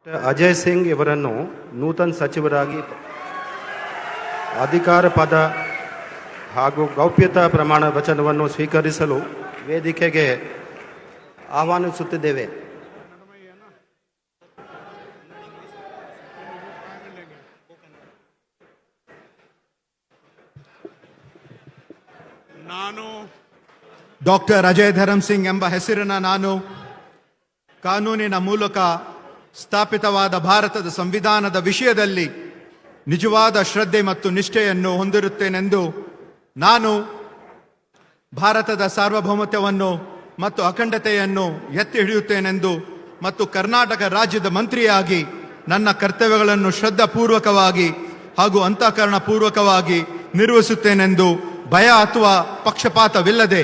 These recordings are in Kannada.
ಅಜಯ್ ಸಿಂಗ್ ಇವರನ್ನು ನೂತನ ಸಚಿವರಾಗಿ ಅಧಿಕಾರ ಪದ ಹಾಗೂ ಗೌಪ್ಯತಾ ಪ್ರಮಾಣ ವಚನವನ್ನು ಸ್ವೀಕರಿಸಲು ವೇದಿಕೆಗೆ ಆಹ್ವಾನಿಸುತ್ತಿದ್ದೇವೆ. ನಾನು ಡಾಕ್ಟರ್ ಅಜಯ್ ಧರಮ್ ಸಿಂಗ್ ಎಂಬ ಹೆಸರಿನ ನಾನು ಕಾನೂನಿನ ಮೂಲಕ ಸ್ಥಾಪಿತವಾದ ಭಾರತದ ಸಂವಿಧಾನದ ವಿಷಯದಲ್ಲಿ ನಿಜವಾದ ಶ್ರದ್ಧೆ ಮತ್ತು ನಿಷ್ಠೆಯನ್ನು ಹೊಂದಿರುತ್ತೇನೆಂದು ನಾನು ಭಾರತದ ಸಾರ್ವಭೌಮತ್ವವನ್ನು ಮತ್ತು ಅಖಂಡತೆಯನ್ನು ಎತ್ತಿ ಹಿಡಿಯುತ್ತೇನೆಂದು ಮತ್ತು ಕರ್ನಾಟಕ ರಾಜ್ಯದ ಮಂತ್ರಿಯಾಗಿ ನನ್ನ ಕರ್ತವ್ಯಗಳನ್ನು ಶ್ರದ್ಧಾಪೂರ್ವಕವಾಗಿ ಹಾಗೂ ಅಂತಃಕರಣಪೂರ್ವಕವಾಗಿ ನಿರ್ವಹಿಸುತ್ತೇನೆಂದು ಭಯ ಅಥವಾ ಪಕ್ಷಪಾತವಿಲ್ಲದೆ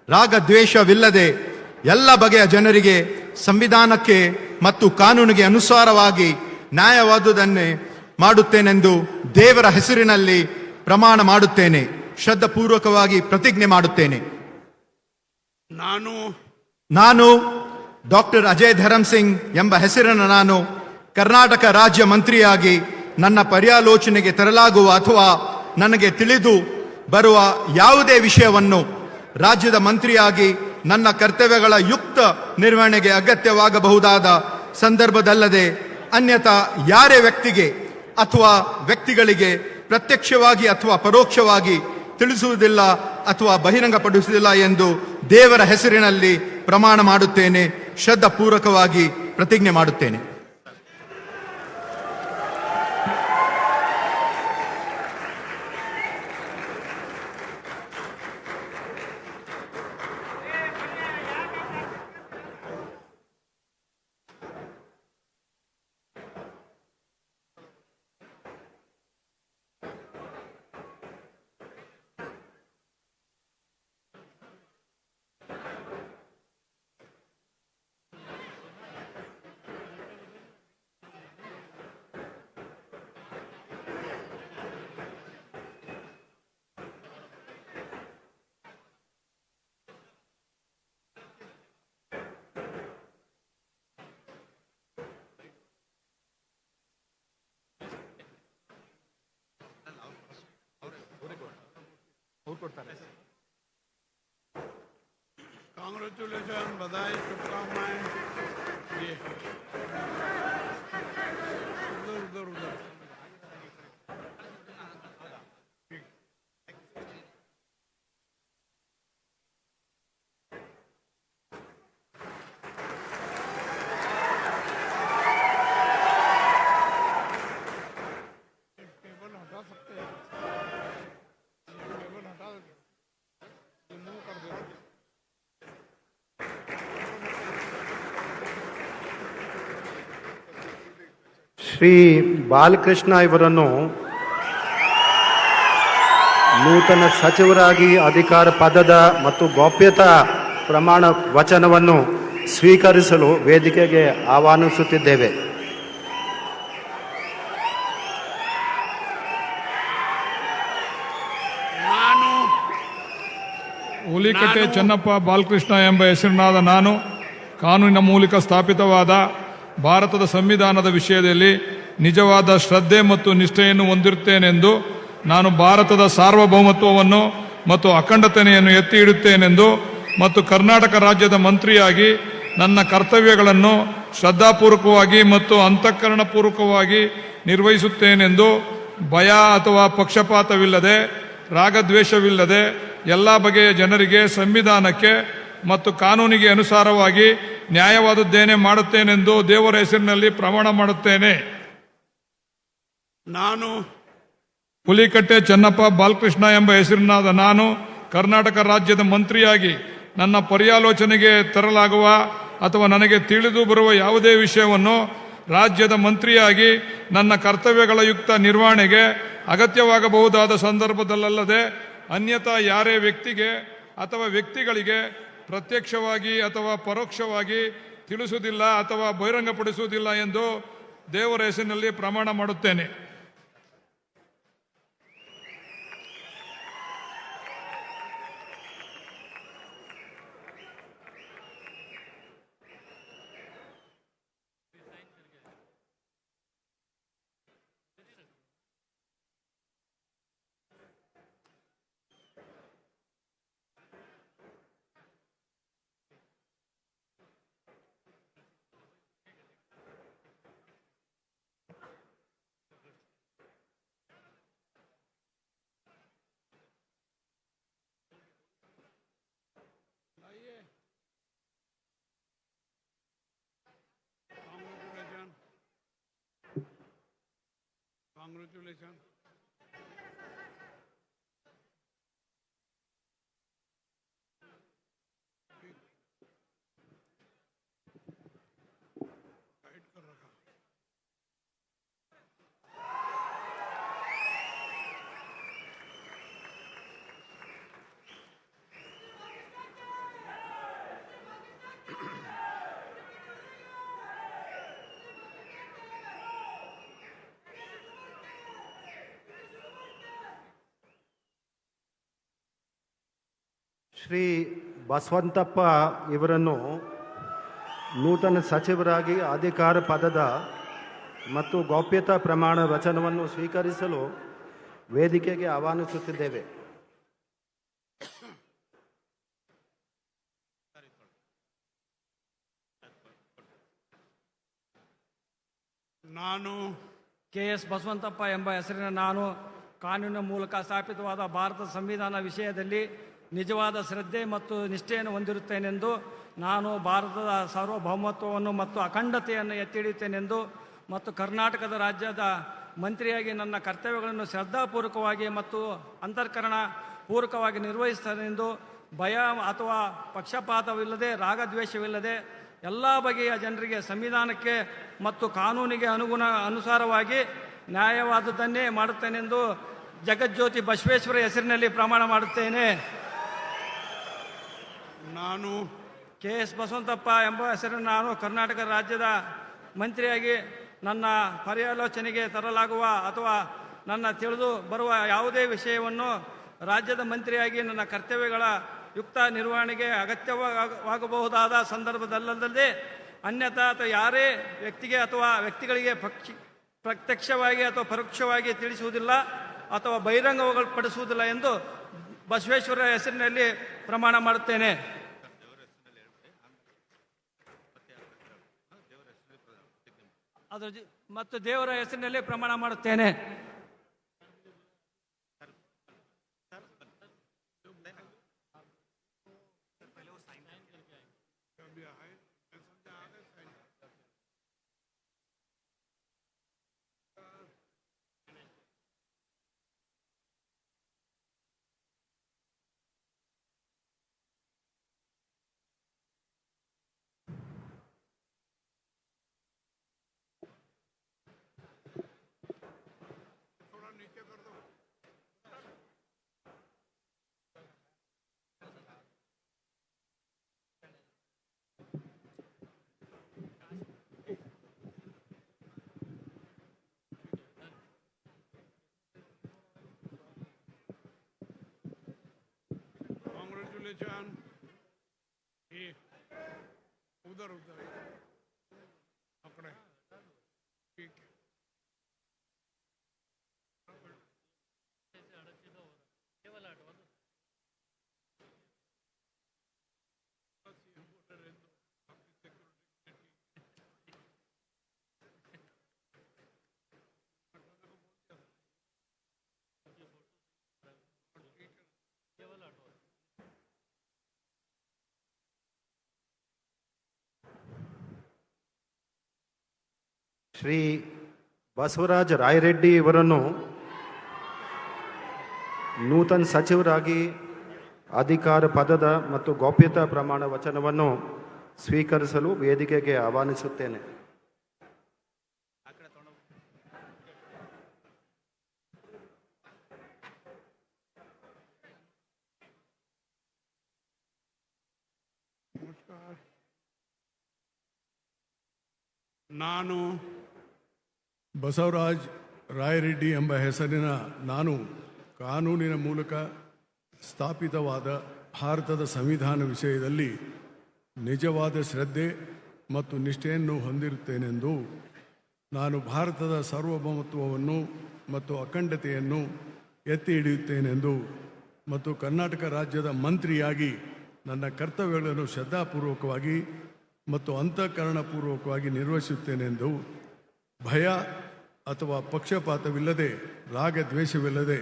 ರಾಗದ್ವೇಷವಿಲ್ಲದೆ ಎಲ್ಲ ಬಗೆಯ ಜನರಿಗೆ ಸಂವಿಧಾನಕ್ಕೆ ಮತ್ತು ಕಾನೂನಿಗೆ ಅನುಸಾರವಾಗಿ ನ್ಯಾಯವಾದುದನ್ನೇ ಮಾಡುತ್ತೇನೆಂದು ದೇವರ ಹೆಸರಿನಲ್ಲಿ ಪ್ರಮಾಣ ಮಾಡುತ್ತೇನೆ. ಶ್ರದ್ಧಾಪೂರ್ವಕವಾಗಿ ಪ್ರತಿಜ್ಞೆ ಮಾಡುತ್ತೇನೆ. ನಾನು ಡಾಕ್ಟರ್ ಅಜಯ್ ಧರಮ್ ಸಿಂಗ್ ಎಂಬ ಹೆಸರಿನ ನಾನು ಕರ್ನಾಟಕ ರಾಜ್ಯ ಮಂತ್ರಿಯಾಗಿ ನನ್ನ ಪರ್ಯಾಲೋಚನೆಗೆ ತರಲಾಗುವ ಅಥವಾ ನನಗೆ ತಿಳಿದು ಬರುವ ಯಾವುದೇ ವಿಷಯವನ್ನು ರಾಜ್ಯದ ಮಂತ್ರಿಯಾಗಿ ನನ್ನ ಕರ್ತವ್ಯಗಳ ಯುಕ್ತ ನಿರ್ವಹಣೆಗೆ ಅಗತ್ಯವಾಗಬಹುದಾದ ಸಂದರ್ಭದಲ್ಲದೆ ಅನ್ಯಥಾ ಯಾರೇ ವ್ಯಕ್ತಿಗೆ ಅಥವಾ ವ್ಯಕ್ತಿಗಳಿಗೆ ಪ್ರತ್ಯಕ್ಷವಾಗಿ ಅಥವಾ ಪರೋಕ್ಷವಾಗಿ ತಿಳಿಸುವುದಿಲ್ಲ ಅಥವಾ ಬಹಿರಂಗಪಡಿಸುವುದಿಲ್ಲ ಎಂದು ದೇವರ ಹೆಸರಿನಲ್ಲಿ ಪ್ರಮಾಣ ಮಾಡುತ್ತೇನೆ. ಶ್ರದ್ಧಾಪೂರ್ವಕವಾಗಿ ಪ್ರತಿಜ್ಞೆ ಮಾಡುತ್ತೇನೆ. कांग्रेचुलेशन, बधाई, शुभकामनाएं. ये उधर उधर टेबल हटा सकते हैं. टेबल हटा रिमूव कर देते. ಶ್ರೀ ಬಾಲಕೃಷ್ಣ ಇವರನ್ನು ನೂತನ ಸಚಿವರಾಗಿ ಅಧಿಕಾರ ಪದದ ಮತ್ತು ಗೌಪ್ಯತಾ ಪ್ರಮಾಣ ವಚನವನ್ನು ಸ್ವೀಕರಿಸಲು ವೇದಿಕೆಗೆ ಆಹ್ವಾನಿಸುತ್ತಿದ್ದೇವೆ. ಹುಲಿಕಟ್ಟೆ ಚೆನ್ನಪ್ಪ ಬಾಲಕೃಷ್ಣ ಎಂಬ ಹೆಸರಿನಾದ ನಾನು ಕಾನೂನಿನ ಮೂಲಕ ಸ್ಥಾಪಿತವಾದ ಭಾರತದ ಸಂವಿಧಾನದ ವಿಷಯದಲ್ಲಿ ನಿಜವಾದ ಶ್ರದ್ಧೆ ಮತ್ತು ನಿಷ್ಠೆಯನ್ನು ಹೊಂದಿರುತ್ತೇನೆಂದು ನಾನು ಭಾರತದ ಸಾರ್ವಭೌಮತ್ವವನ್ನು ಮತ್ತು ಅಖಂಡತೆಯನ್ನು ಎತ್ತಿ ಹಿಡಿಯುತ್ತೇನೆಂದು ಮತ್ತು ಕರ್ನಾಟಕ ರಾಜ್ಯದ ಮಂತ್ರಿಯಾಗಿ ನನ್ನ ಕರ್ತವ್ಯಗಳನ್ನು ಶ್ರದ್ಧಾಪೂರ್ವಕವಾಗಿ ಮತ್ತು ಅಂತಃಕರಣಪೂರ್ವಕವಾಗಿ ನಿರ್ವಹಿಸುತ್ತೇನೆಂದು ಭಯ ಅಥವಾ ಪಕ್ಷಪಾತವಿಲ್ಲದೆ ರಾಗದ್ವೇಷವಿಲ್ಲದೆ ಎಲ್ಲ ಬಗೆಯ ಜನರಿಗೆ ಸಂವಿಧಾನಕ್ಕೆ ಮತ್ತು ಕಾನೂನಿಗೆ ಅನುಸಾರವಾಗಿ ನ್ಯಾಯವಾದದ್ದೇನೆ ಮಾಡುತ್ತೇನೆಂದು ದೇವರ ಹೆಸರಿನಲ್ಲಿ ಪ್ರಮಾಣ ಮಾಡುತ್ತೇನೆ. ನಾನು ಹುಲಿಕಟ್ಟೆ ಚೆನ್ನಪ್ಪ ಬಾಲಕೃಷ್ಣ ಎಂಬ ಹೆಸರಿನಾದ ನಾನು ಕರ್ನಾಟಕ ರಾಜ್ಯದ ಮಂತ್ರಿಯಾಗಿ ನನ್ನ ಪರ್ಯಾಲೋಚನೆಗೆ ತರಲಾಗುವ ಅಥವಾ ನನಗೆ ತಿಳಿದು ಬರುವ ಯಾವುದೇ ವಿಷಯವನ್ನು ರಾಜ್ಯದ ಮಂತ್ರಿಯಾಗಿ ನನ್ನ ಕರ್ತವ್ಯಗಳ ಯುಕ್ತ ನಿರ್ವಹಣೆಗೆ ಅಗತ್ಯವಾಗಬಹುದಾದ ಸಂದರ್ಭದಲ್ಲದೆ ಅನ್ಯಥಾ ಯಾರೇ ವ್ಯಕ್ತಿಗೆ ಅಥವಾ ವ್ಯಕ್ತಿಗಳಿಗೆ ಪ್ರತ್ಯಕ್ಷವಾಗಿ ಅಥವಾ ಪರೋಕ್ಷವಾಗಿ ತಿಳಿಸುವುದಿಲ್ಲ ಅಥವಾ ಬಹಿರಂಗಪಡಿಸುವುದಿಲ್ಲ ಎಂದು ದೇವರ ಹೆಸರಿನಲ್ಲಿ ಪ್ರಮಾಣ ಮಾಡುತ್ತೇನೆ. Congratulations. टाइट कर रखा. ಶ್ರೀ ಬಸವಂತಪ್ಪ ಇವರನ್ನು ನೂತನ ಸಚಿವರಾಗಿ ಅಧಿಕಾರ ಪದದ ಮತ್ತು ಗೌಪ್ಯತಾ ಪ್ರಮಾಣ ವಚನವನ್ನು ಸ್ವೀಕರಿಸಲು ವೇದಿಕೆಗೆ ಆಹ್ವಾನಿಸುತ್ತಿದ್ದೇವೆ. ನಾನು ಕೆ.ಎಸ್. ಬಸವಂತಪ್ಪ ಎಂಬ ಹೆಸರಿನ ನಾನು ಕಾನೂನಿನ ಮೂಲಕ ಸ್ಥಾಪಿತವಾದ ಭಾರತ ಸಂವಿಧಾನ ವಿಷಯದಲ್ಲಿ ನಿಜವಾದ ಶ್ರದ್ಧೆ ಮತ್ತು ನಿಷ್ಠೆಯನ್ನು ಹೊಂದಿರುತ್ತೇನೆಂದು, ನಾನು ಭಾರತದ ಸಾರ್ವಭೌಮತ್ವವನ್ನು ಮತ್ತು ಅಖಂಡತೆಯನ್ನು ಎತ್ತಿ ಹಿಡಿಯುತ್ತೇನೆಂದು ಮತ್ತು ಕರ್ನಾಟಕದ ರಾಜ್ಯದ ಮಂತ್ರಿಯಾಗಿ ನನ್ನ ಕರ್ತವ್ಯಗಳನ್ನು ಶ್ರದ್ಧಾಪೂರ್ವಕವಾಗಿ ಮತ್ತು ಅಂತಃಕರಣ ಪೂರ್ವಕವಾಗಿ ನಿರ್ವಹಿಸುತ್ತೇನೆಂದು, ಭಯ ಅಥವಾ ಪಕ್ಷಪಾತವಿಲ್ಲದೆ ರಾಗದ್ವೇಷವಿಲ್ಲದೆ ಎಲ್ಲ ಬಗೆಯ ಜನರಿಗೆ ಸಂವಿಧಾನಕ್ಕೆ ಮತ್ತು ಕಾನೂನಿಗೆ ಅನುಸಾರವಾಗಿ ನ್ಯಾಯವಾದುದನ್ನೇ ಮಾಡುತ್ತೇನೆಂದು ಜಗಜ್ಯೋತಿ ಬಸವೇಶ್ವರ ಹೆಸರಿನಲ್ಲಿ ಪ್ರಮಾಣ ಮಾಡುತ್ತೇನೆ. ನಾನು ಕೆ.ಎಸ್. ಬಸವಂತಪ್ಪ ಎಂಬ ಹೆಸರನ್ನು ನಾನು ಕರ್ನಾಟಕ ರಾಜ್ಯದ ಮಂತ್ರಿಯಾಗಿ ನನ್ನ ಪರ್ಯಾಲೋಚನೆಗೆ ತರಲಾಗುವ ಅಥವಾ ನನ್ನ ತಿಳಿದು ಬರುವ ಯಾವುದೇ ವಿಷಯವನ್ನು ರಾಜ್ಯದ ಮಂತ್ರಿಯಾಗಿ ನನ್ನ ಕರ್ತವ್ಯಗಳ ಯುಕ್ತ ನಿರ್ವಹಣೆಗೆ ಅಗತ್ಯವಾಗಬಹುದಾದ ಸಂದರ್ಭದಲ್ಲದೆ ಅನ್ಯಥಾ ಅಥವಾ ಯಾರೇ ವ್ಯಕ್ತಿಗೆ ಅಥವಾ ವ್ಯಕ್ತಿಗಳಿಗೆ ಪ್ರತ್ಯಕ್ಷವಾಗಿ ಅಥವಾ ಪರೋಕ್ಷವಾಗಿ ತಿಳಿಸುವುದಿಲ್ಲ ಅಥವಾ ಬಹಿರಂಗಪಡಿಸುವುದಿಲ್ಲ ಎಂದು ಬಸವೇಶ್ವರ ಹೆಸರಿನಲ್ಲಿ ಪ್ರಮಾಣ ಮಾಡುತ್ತೇನೆ. ಮತ್ತು ದೇವರ ಹೆಸರಿನಲ್ಲಿ ಪ್ರಮಾಣ ಮಾಡುತ್ತೇನೆ. Congratulations. उधर उधर पकड़े. ठीक है. ಶ್ರೀ ಬಸವರಾಜ ರಾಯರೆಡ್ಡಿ ಇವರನ್ನು ನೂತನ ಸಚಿವರಾಗಿ ಅಧಿಕಾರ ಪದದ ಮತ್ತು ಗೌಪ್ಯತಾ ಪ್ರಮಾಣ ವಚನವನ್ನು ಸ್ವೀಕರಿಸಲು ವೇದಿಕೆಗೆ ಆಹ್ವಾನಿಸುತ್ತೇನೆ. नमस्कार. ನಾನು ಬಸವರಾಜ್ ರಾಯರೆಡ್ಡಿ ಎಂಬ ಹೆಸರಿನ ನಾನು ಕಾನೂನಿನ ಮೂಲಕ ಸ್ಥಾಪಿತವಾದ ಭಾರತದ ಸಂವಿಧಾನ ವಿಷಯದಲ್ಲಿ ನಿಜವಾದ ಶ್ರದ್ಧೆ ಮತ್ತು ನಿಷ್ಠೆಯನ್ನು ಹೊಂದಿರುತ್ತೇನೆಂದು, ನಾನು ಭಾರತದ ಸಾರ್ವಭೌಮತ್ವವನ್ನು ಮತ್ತು ಅಖಂಡತೆಯನ್ನು ಎತ್ತಿ ಹಿಡಿಯುತ್ತೇನೆಂದು ಮತ್ತು ಕರ್ನಾಟಕ ರಾಜ್ಯದ ಮಂತ್ರಿಯಾಗಿ ನನ್ನ ಕರ್ತವ್ಯಗಳನ್ನು ಶ್ರದ್ಧಾಪೂರ್ವಕವಾಗಿ ಮತ್ತು ಅಂತಃಕರಣಪೂರ್ವಕವಾಗಿ ನಿರ್ವಹಿಸುತ್ತೇನೆಂದು, ಭಯ ಅಥವಾ ಪಕ್ಷಪಾತವಿಲ್ಲದೆ ರಾಗದ್ವೇಷವಿಲ್ಲದೆ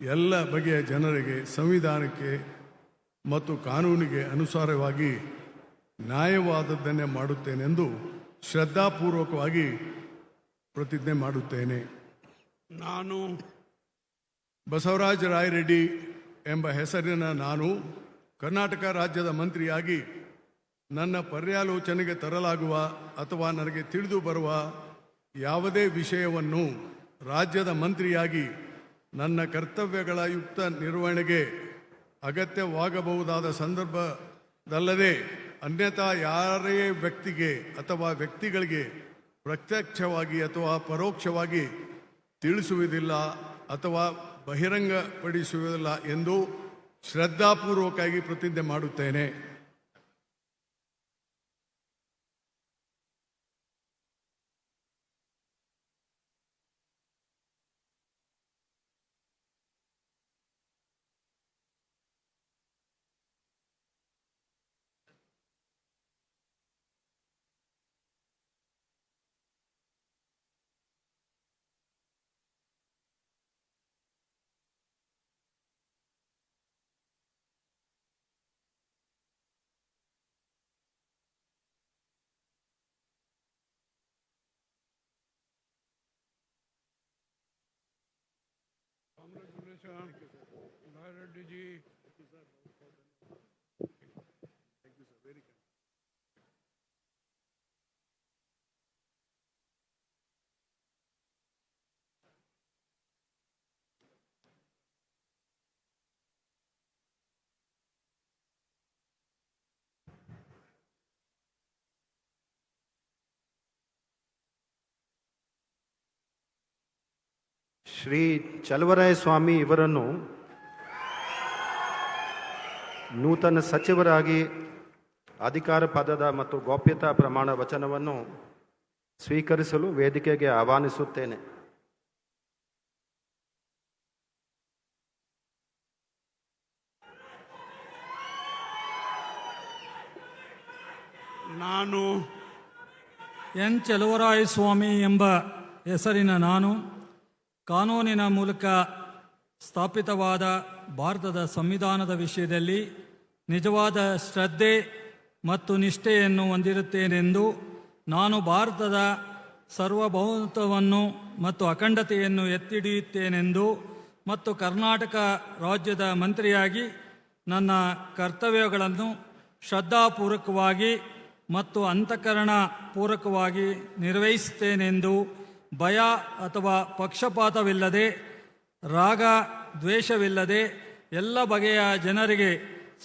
ಎಲ್ಲ ಬಗೆಯ ಜನರಿಗೆ ಸಂವಿಧಾನಕ್ಕೆ ಮತ್ತು ಕಾನೂನಿಗೆ ಅನುಸಾರವಾಗಿ ನ್ಯಾಯವಾದದ್ದನ್ನೇ ಮಾಡುತ್ತೇನೆಂದು ಶ್ರದ್ಧಾಪೂರ್ವಕವಾಗಿ ಪ್ರತಿಜ್ಞೆ ಮಾಡುತ್ತೇನೆ. ನಾನು ಬಸವರಾಜ ರಾಯರೆಡ್ಡಿ ಎಂಬ ಹೆಸರಿನ ನಾನು ಕರ್ನಾಟಕ ರಾಜ್ಯದ ಮಂತ್ರಿಯಾಗಿ ನನ್ನ ಪರ್ಯಾಲೋಚನೆಗೆ ತರಲಾಗುವ ಅಥವಾ ನನಗೆ ತಿಳಿದು ಬರುವ ಯಾವುದೇ ವಿಷಯವನ್ನು ರಾಜ್ಯದ ಮಂತ್ರಿಯಾಗಿ ನನ್ನ ಕರ್ತವ್ಯಗಳ ಯುಕ್ತ ನಿರ್ವಹಣೆಗೆ ಅಗತ್ಯವಾಗಬಹುದಾದ ಸಂದರ್ಭದಲ್ಲದೆ ಅನ್ಯಥಾ ಯಾರೇ ವ್ಯಕ್ತಿಗೆ ಅಥವಾ ವ್ಯಕ್ತಿಗಳಿಗೆ ಪ್ರತ್ಯಕ್ಷವಾಗಿ ಅಥವಾ ಪರೋಕ್ಷವಾಗಿ ತಿಳಿಸುವುದಿಲ್ಲ ಅಥವಾ ಬಹಿರಂಗಪಡಿಸುವುದಿಲ್ಲ ಎಂದು ಶ್ರದ್ಧಾಪೂರ್ವಕವಾಗಿ ಪ್ರತಿಜ್ಞೆ ಮಾಡುತ್ತೇನೆ. रायरेड्डी जी. ಶ್ರೀ ಚಲವರಾಯ ಸ್ವಾಮಿ ಇವರನ್ನು ನೂತನ ಸಚಿವರಾಗಿ ಅಧಿಕಾರ ಪದದ ಮತ್ತು ಗೌಪ್ಯತಾ ಪ್ರಮಾಣ ವಚನವನ್ನು ಸ್ವೀಕರಿಸಲು ವೇದಿಕೆಗೆ ಆಹ್ವಾನಿಸುತ್ತೇನೆ. ನಾನು ಎನ್ ಚಲುವರಾಯ ಸ್ವಾಮಿ ಎಂಬ ಹೆಸರಿನ ನಾನು ಕಾನೂನಿನ ಮೂಲಕ ಸ್ಥಾಪಿತವಾದ ಭಾರತದ ಸಂವಿಧಾನದ ವಿಷಯದಲ್ಲಿ ನಿಜವಾದ ಶ್ರದ್ಧೆ ಮತ್ತು ನಿಷ್ಠೆಯನ್ನು ಹೊಂದಿರುತ್ತೇನೆಂದು ನಾನು ಭಾರತದ ಸಾರ್ವಭೌಮತ್ವವನ್ನು ಮತ್ತು ಅಖಂಡತೆಯನ್ನು ಎತ್ತಿಡಿಯುತ್ತೇನೆಂದು ಮತ್ತು ಕರ್ನಾಟಕ ರಾಜ್ಯದ ಮಂತ್ರಿಯಾಗಿ ನನ್ನ ಕರ್ತವ್ಯಗಳನ್ನು ಶ್ರದ್ಧಾಪೂರ್ವಕವಾಗಿ ಮತ್ತು ಅಂತಃಕರಣ ಪೂರ್ವಕವಾಗಿ ನಿರ್ವಹಿಸುತ್ತೇನೆಂದು ಭಯ ಅಥವಾ ಪಕ್ಷಪಾತವಿಲ್ಲದೆ ರಾಗ ದ್ವೇಷವಿಲ್ಲದೆ ಎಲ್ಲ ಬಗೆಯ ಜನರಿಗೆ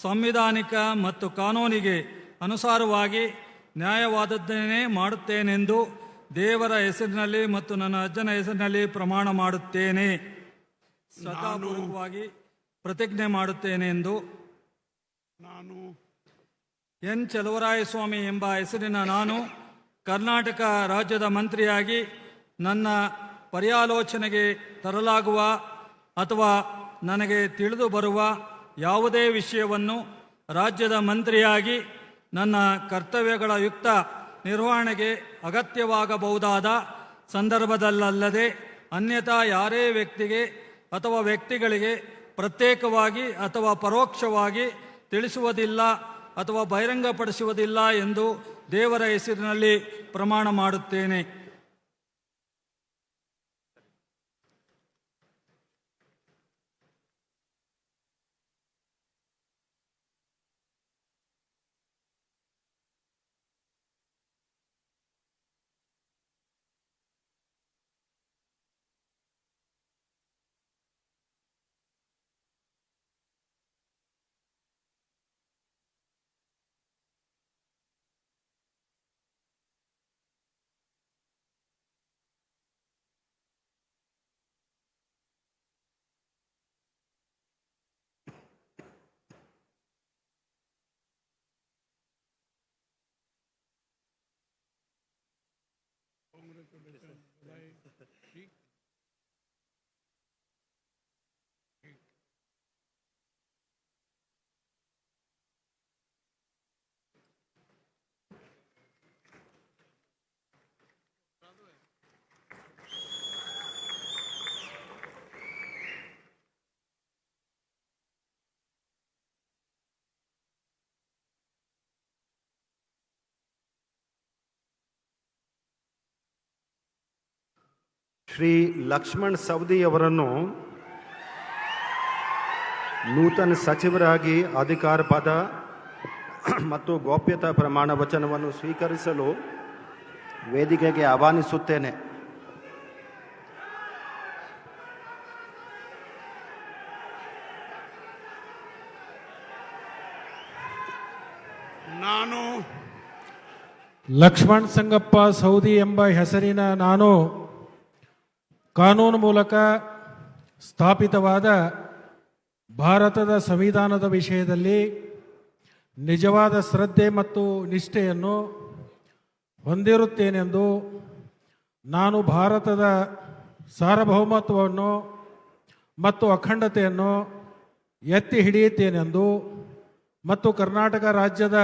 ಸಾಂವಿಧಾನಿಕ ಮತ್ತು ಕಾನೂನಿಗೆ ಅನುಸಾರವಾಗಿ ನ್ಯಾಯವಾದದ್ದನ್ನೇ ಮಾಡುತ್ತೇನೆಂದು ದೇವರ ಹೆಸರಿನಲ್ಲಿ ಮತ್ತು ನನ್ನ ಅಜ್ಜನ ಹೆಸರಿನಲ್ಲಿ ಪ್ರಮಾಣ ಮಾಡುತ್ತೇನೆ. ಶ್ರದ್ಧಾಪೂರ್ವಕವಾಗಿ ಪ್ರತಿಜ್ಞೆ ಮಾಡುತ್ತೇನೆ ಎಂದು ನಾನು ಎನ್ ಚಲುವರಾಯಸ್ವಾಮಿ ಎಂಬ ಹೆಸರಿನ ನಾನು ಕರ್ನಾಟಕ ರಾಜ್ಯದ ಮಂತ್ರಿಯಾಗಿ ನನ್ನ ಪರ್ಯಾಲೋಚನೆಗೆ ತರಲಾಗುವ ಅಥವಾ ನನಗೆ ತಿಳಿದು ಬರುವ ಯಾವುದೇ ವಿಷಯವನ್ನು ರಾಜ್ಯದ ಮಂತ್ರಿಯಾಗಿ ನನ್ನ ಕರ್ತವ್ಯಗಳ ಯುಕ್ತ ನಿರ್ವಹಣೆಗೆ ಅಗತ್ಯವಾಗಬಹುದಾದ ಸಂದರ್ಭದಲ್ಲದೆ ಅನ್ಯಥಾ ಯಾರೇ ವ್ಯಕ್ತಿಗೆ ಅಥವಾ ವ್ಯಕ್ತಿಗಳಿಗೆ ಪ್ರತ್ಯೇಕವಾಗಿ ಅಥವಾ ಪರೋಕ್ಷವಾಗಿ ತಿಳಿಸುವುದಿಲ್ಲ ಅಥವಾ ಬಹಿರಂಗಪಡಿಸುವುದಿಲ್ಲ ಎಂದು ದೇವರ ಹೆಸರಿನಲ್ಲಿ ಪ್ರಮಾಣ ಮಾಡುತ್ತೇನೆ. ಶ್ರೀ ಲಕ್ಷ್ಮಣ್ ಸವದಿ ಅವರನ್ನು ನೂತನ ಸಚಿವರಾಗಿ ಅಧಿಕಾರ ಪದ ಮತ್ತು ಗೌಪ್ಯತಾ ಪ್ರಮಾಣ ವಚನವನ್ನು ಸ್ವೀಕರಿಸಲು ವೇದಿಕೆಗೆ ಆಹ್ವಾನಿಸುತ್ತೇನೆ. ನಾನು ಲಕ್ಷ್ಮಣ್ ಸಂಗಪ್ಪ ಸೌದಿ ಎಂಬ ಹೆಸರಿನ ನಾನು ಕಾನೂನು ಮೂಲಕ ಸ್ಥಾಪಿತವಾದ ಭಾರತದ ಸಂವಿಧಾನದ ವಿಷಯದಲ್ಲಿ ನಿಜವಾದ ಶ್ರದ್ಧೆ ಮತ್ತು ನಿಷ್ಠೆಯನ್ನು ಹೊಂದಿರುತ್ತೇನೆಂದು, ನಾನು ಭಾರತದ ಸಾರ್ವಭೌಮತ್ವವನ್ನು ಮತ್ತು ಅಖಂಡತೆಯನ್ನು ಎತ್ತಿ ಹಿಡಿಯುತ್ತೇನೆಂದು ಮತ್ತು ಕರ್ನಾಟಕ ರಾಜ್ಯದ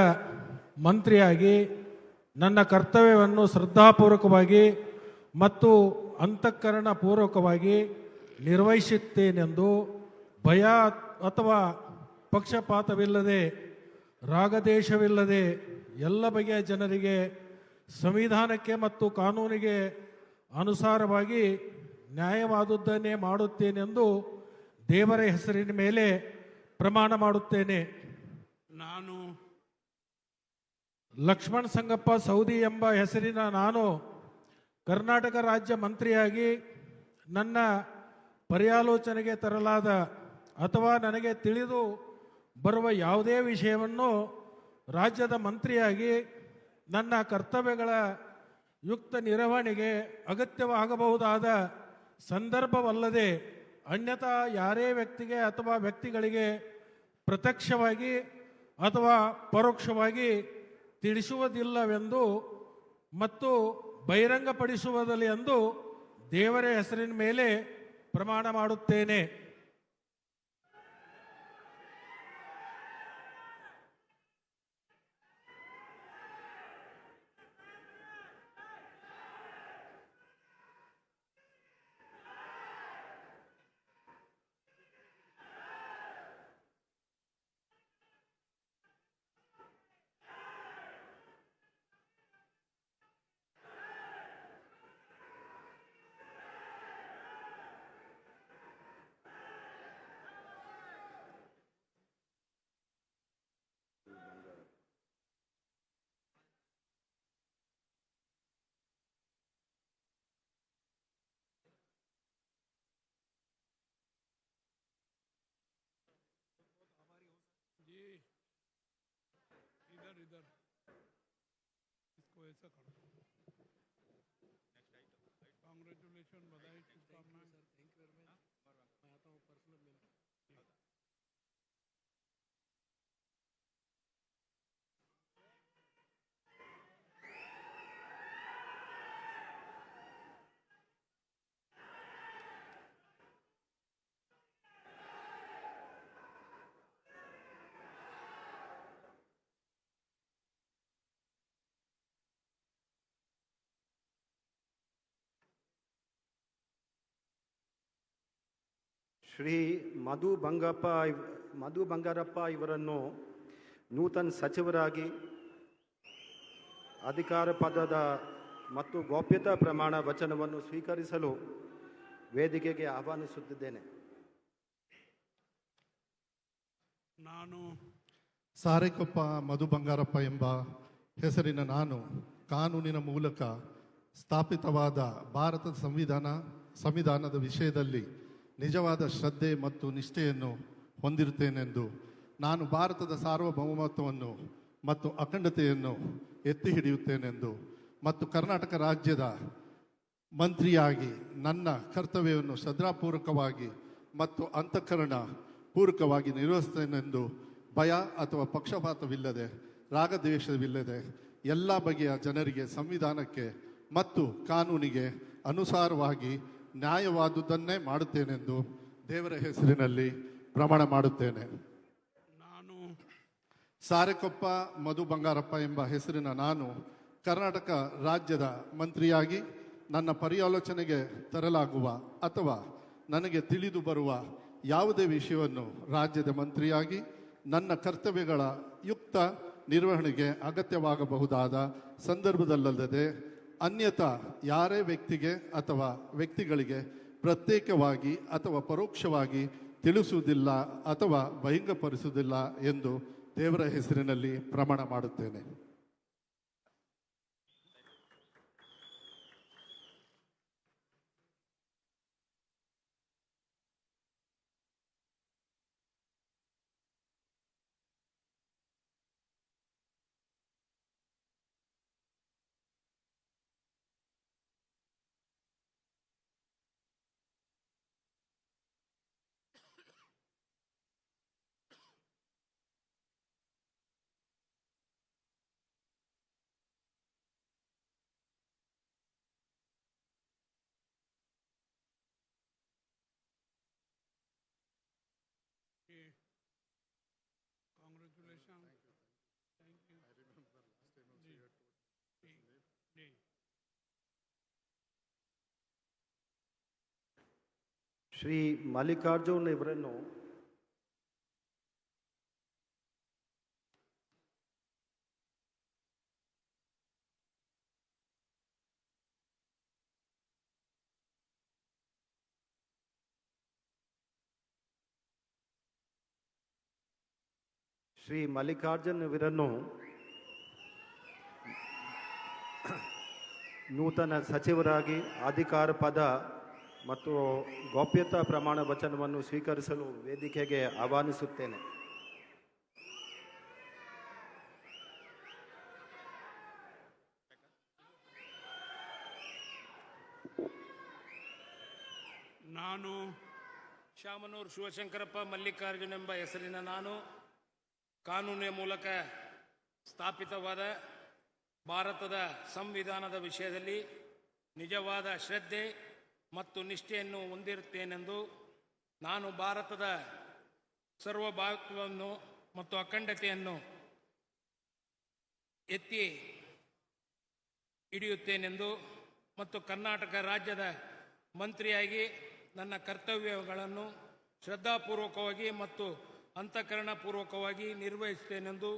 ಮಂತ್ರಿಯಾಗಿ ನನ್ನ ಕರ್ತವ್ಯವನ್ನು ಶ್ರದ್ಧಾಪೂರ್ವಕವಾಗಿ ಮತ್ತು ಅಂತಃಕರಣಪೂರ್ವಕವಾಗಿ ನಿರ್ವಹಿಸುತ್ತೇನೆಂದು ಭಯ ಅಥವಾ ಪಕ್ಷಪಾತವಿಲ್ಲದೆ ರಾಗದೇಶವಿಲ್ಲದೆ ಎಲ್ಲ ಬಗೆಯ ಜನರಿಗೆ ಸಂವಿಧಾನಕ್ಕೆ ಮತ್ತು ಕಾನೂನಿಗೆ ಅನುಸಾರವಾಗಿ ನ್ಯಾಯವಾದುದನ್ನೇ ಮಾಡುತ್ತೇನೆಂದು ದೇವರ ಹೆಸರಿನ ಮೇಲೆ ಪ್ರಮಾಣ ಮಾಡುತ್ತೇನೆ. ನಾನು ಲಕ್ಷ್ಮಣ್ ಸಂಗಪ್ಪ ಸೌದಿ ಎಂಬ ಹೆಸರಿನ ನಾನು ಕರ್ನಾಟಕ ರಾಜ್ಯ ಮಂತ್ರಿಯಾಗಿ ನನ್ನ ಪರ್ಯಾಲೋಚನೆಗೆ ತರಲಾದ ಅಥವಾ ನನಗೆ ತಿಳಿದು ಬರುವ ಯಾವುದೇ ವಿಷಯವನ್ನು ರಾಜ್ಯದ ಮಂತ್ರಿಯಾಗಿ ನನ್ನ ಕರ್ತವ್ಯಗಳ ಯುಕ್ತ ನಿರ್ವಹಣೆಗೆ ಅಗತ್ಯವಾಗಬಹುದಾದ ಸಂದರ್ಭವಲ್ಲದೆ ಅನ್ಯಥಾ ಯಾರೇ ವ್ಯಕ್ತಿಗೆ ಅಥವಾ ವ್ಯಕ್ತಿಗಳಿಗೆ ಪ್ರತ್ಯಕ್ಷವಾಗಿ ಅಥವಾ ಪರೋಕ್ಷವಾಗಿ ತಿಳಿಸುವುದಿಲ್ಲವೆಂದು ಮತ್ತು ಬಹಿರಂಗಪಡಿಸುವುದಿಲ್ಲ ಎಂದು ದೇವರ ಹೆಸರಿನ ಮೇಲೆ ಪ್ರಮಾಣ ಮಾಡುತ್ತೇನೆ. इधर इसको ऐसा करो. कांग्रेचुलेशन, बधाई, शुभकामनाएं. ಶ್ರೀ ಮಧು ಬಂಗಾರಪ್ಪ ಇವರನ್ನು ನೂತನ ಸಚಿವರಾಗಿ ಅಧಿಕಾರ ಪದದ ಮತ್ತು ಗೌಪ್ಯತಾ ಪ್ರಮಾಣ ವಚನವನ್ನು ಸ್ವೀಕರಿಸಲು ವೇದಿಕೆಗೆ ಆಹ್ವಾನಿಸುತ್ತಿದ್ದೇನೆ. ನಾನು ಸಾರೆಕೊಪ್ಪ ಮಧು ಬಂಗಾರಪ್ಪ ಎಂಬ ಹೆಸರಿನ ನಾನು ಕಾನೂನಿನ ಮೂಲಕ ಸ್ಥಾಪಿತವಾದ ಭಾರತದ ಸಂವಿಧಾನದ ವಿಷಯದಲ್ಲಿ ನಿಜವಾದ ಶ್ರದ್ಧೆ ಮತ್ತು ನಿಷ್ಠೆಯನ್ನು ಹೊಂದಿರುತ್ತೇನೆಂದು, ನಾನು ಭಾರತದ ಸಾರ್ವಭೌಮತ್ವವನ್ನು ಮತ್ತು ಅಖಂಡತೆಯನ್ನು ಎತ್ತಿ ಹಿಡಿಯುತ್ತೇನೆಂದು ಮತ್ತು ಕರ್ನಾಟಕ ರಾಜ್ಯದ ಮಂತ್ರಿಯಾಗಿ ನನ್ನ ಕರ್ತವ್ಯವನ್ನು ಶ್ರದ್ಧಾಪೂರ್ವಕವಾಗಿ ಮತ್ತು ಅಂತಃಕರಣ ಪೂರ್ವಕವಾಗಿ ನಿರ್ವಹಿಸುತ್ತೇನೆಂದು ಭಯ ಅಥವಾ ಪಕ್ಷಪಾತವಿಲ್ಲದೆ ರಾಗದ್ವೇಷವಿಲ್ಲದೆ ಎಲ್ಲ ಬಗೆಯ ಜನರಿಗೆ ಸಂವಿಧಾನಕ್ಕೆ ಮತ್ತು ಕಾನೂನಿಗೆ ಅನುಸಾರವಾಗಿ ನ್ಯಾಯವಾದುದನ್ನೇ ಮಾಡುತ್ತೇನೆಂದು ದೇವರ ಹೆಸರಿನಲ್ಲಿ ಪ್ರಮಾಣ ಮಾಡುತ್ತೇನೆ. ನಾನು ಸಾರೆಕೊಪ್ಪ ಮಧು ಬಂಗಾರಪ್ಪ ಎಂಬ ಹೆಸರಿನ ನಾನು ಕರ್ನಾಟಕ ರಾಜ್ಯದ ಮಂತ್ರಿಯಾಗಿ ನನ್ನ ಪರ್ಯಾಲೋಚನೆಗೆ ತರಲಾಗುವ ಅಥವಾ ನನಗೆ ತಿಳಿದು ಬರುವ ಯಾವುದೇ ವಿಷಯವನ್ನು ರಾಜ್ಯದ ಮಂತ್ರಿಯಾಗಿ ನನ್ನ ಕರ್ತವ್ಯಗಳ ಯುಕ್ತ ನಿರ್ವಹಣೆಗೆ ಅಗತ್ಯವಾಗಬಹುದಾದ ಸಂದರ್ಭದಲ್ಲದೆ ಅನ್ಯಥಾ ಯಾರೇ ವ್ಯಕ್ತಿಗೆ ಅಥವಾ ವ್ಯಕ್ತಿಗಳಿಗೆ ಪ್ರತ್ಯೇಕವಾಗಿ ಅಥವಾ ಪರೋಕ್ಷವಾಗಿ ತಿಳಿಸುವುದಿಲ್ಲ ಅಥವಾ ಬಹಿರಂಗಪಡಿಸುವುದಿಲ್ಲ ಎಂದು ದೇವರ ಹೆಸರಿನಲ್ಲಿ ಪ್ರಮಾಣ ಮಾಡುತ್ತೇನೆ. Congratulations. Thank you. जी. ಶ್ರೀ ಮಲ್ಲಿಕಾರ್ಜುನ್ ಇವರನ್ನು ನೂತನ ಸಚಿವರಾಗಿ ಅಧಿಕಾರ ಪದ ಮತ್ತು ಗೌಪ್ಯತಾ ಪ್ರಮಾಣ ವಚನವನ್ನು ಸ್ವೀಕರಿಸಲು ವೇದಿಕೆಗೆ ಆಹ್ವಾನಿಸುತ್ತೇನೆ. ನಾನು ಶಾಮನೂರು ಶಿವಶಂಕರಪ್ಪ ಮಲ್ಲಿಕಾರ್ಜುನ್ ಎಂಬ ಹೆಸರಿನ ನಾನು ಕಾನೂನಿನ ಮೂಲಕ ಸ್ಥಾಪಿತವಾದ ಭಾರತದ ಸಂವಿಧಾನದ ವಿಷಯದಲ್ಲಿ ನಿಜವಾದ ಶ್ರದ್ಧೆ ಮತ್ತು ನಿಷ್ಠೆಯನ್ನು ಹೊಂದಿರುತ್ತೇನೆಂದು ನಾನು ಭಾರತದ ಸಾರ್ವಭೌಮತ್ವವನ್ನು ಮತ್ತು ಅಖಂಡತೆಯನ್ನು ಎತ್ತಿ ಹಿಡಿಯುತ್ತೇನೆಂದು ಮತ್ತು ಕರ್ನಾಟಕ ರಾಜ್ಯದ ಮಂತ್ರಿಯಾಗಿ ನನ್ನ ಕರ್ತವ್ಯಗಳನ್ನು ಶ್ರದ್ಧಾಪೂರ್ವಕವಾಗಿ ಮತ್ತು ಅಂತಃಕರಣಪೂರ್ವಕವಾಗಿ ನಿರ್ವಹಿಸುತ್ತೇನೆಂದು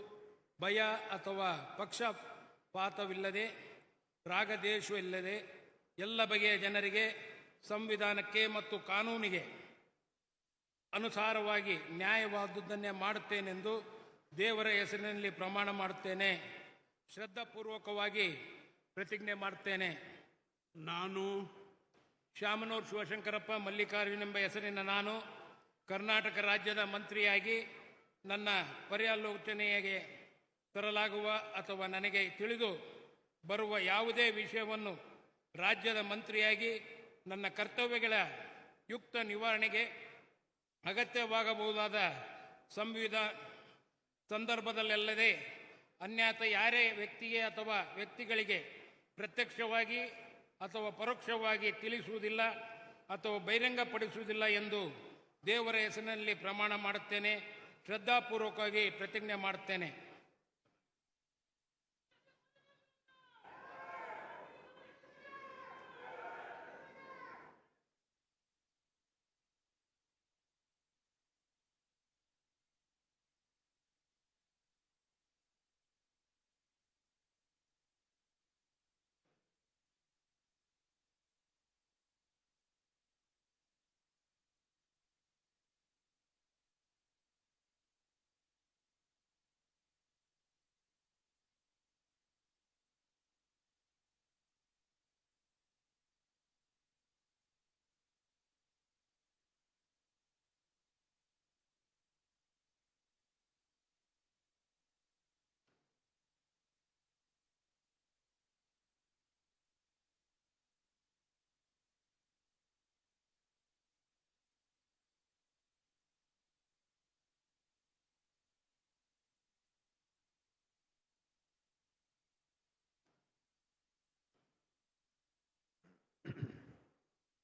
ಭಯ ಅಥವಾ ಪಕ್ಷಪಾತವಿಲ್ಲದೆ ರಾಗದ್ವೇಷವಿಲ್ಲದೆ ಎಲ್ಲ ಬಗೆಯ ಜನರಿಗೆ ಸಂವಿಧಾನಕ್ಕೆ ಮತ್ತು ಕಾನೂನಿಗೆ ಅನುಸಾರವಾಗಿ ನ್ಯಾಯವಾದುದನ್ನೇ ಮಾಡುತ್ತೇನೆಂದು ದೇವರ ಹೆಸರಿನಲ್ಲಿ ಪ್ರಮಾಣ ಮಾಡುತ್ತೇನೆ. ಶ್ರದ್ಧಾಪೂರ್ವಕವಾಗಿ ಪ್ರತಿಜ್ಞೆ ಮಾಡುತ್ತೇನೆ. ನಾನು ಶಾಮನೂರು ಶಿವಶಂಕರಪ್ಪ ಮಲ್ಲಿಕಾರ್ಜುನ್ ಎಂಬ ಹೆಸರಿನ ನಾನು ಕರ್ನಾಟಕ ರಾಜ್ಯದ ಮಂತ್ರಿಯಾಗಿ ನನ್ನ ಪರ್ಯಾಲೋಚನೆಗೆ ತರಲಾಗುವ ಅಥವಾ ನನಗೆ ತಿಳಿದು ಬರುವ ಯಾವುದೇ ವಿಷಯವನ್ನು ರಾಜ್ಯದ ಮಂತ್ರಿಯಾಗಿ ನನ್ನ ಕರ್ತವ್ಯಗಳ ಯುಕ್ತ ನಿವಾರಣೆಗೆ ಅಗತ್ಯವಾಗಬಹುದಾದ ಸಂದರ್ಭದಲ್ಲದೆ ಅನ್ಯಥ ಯಾರೇ ವ್ಯಕ್ತಿಗೆ ಅಥವಾ ವ್ಯಕ್ತಿಗಳಿಗೆ ಪ್ರತ್ಯಕ್ಷವಾಗಿ ಅಥವಾ ಪರೋಕ್ಷವಾಗಿ ತಿಳಿಸುವುದಿಲ್ಲ ಅಥವಾ ಬಹಿರಂಗಪಡಿಸುವುದಿಲ್ಲ ಎಂದು ದೇವರ ಹೆಸರಿನಲ್ಲಿ ಪ್ರಮಾಣ ಮಾಡುತ್ತೇನೆ. ಶ್ರದ್ಧಾಪೂರ್ವಕವಾಗಿ ಪ್ರತಿಜ್ಞೆ ಮಾಡುತ್ತೇನೆ.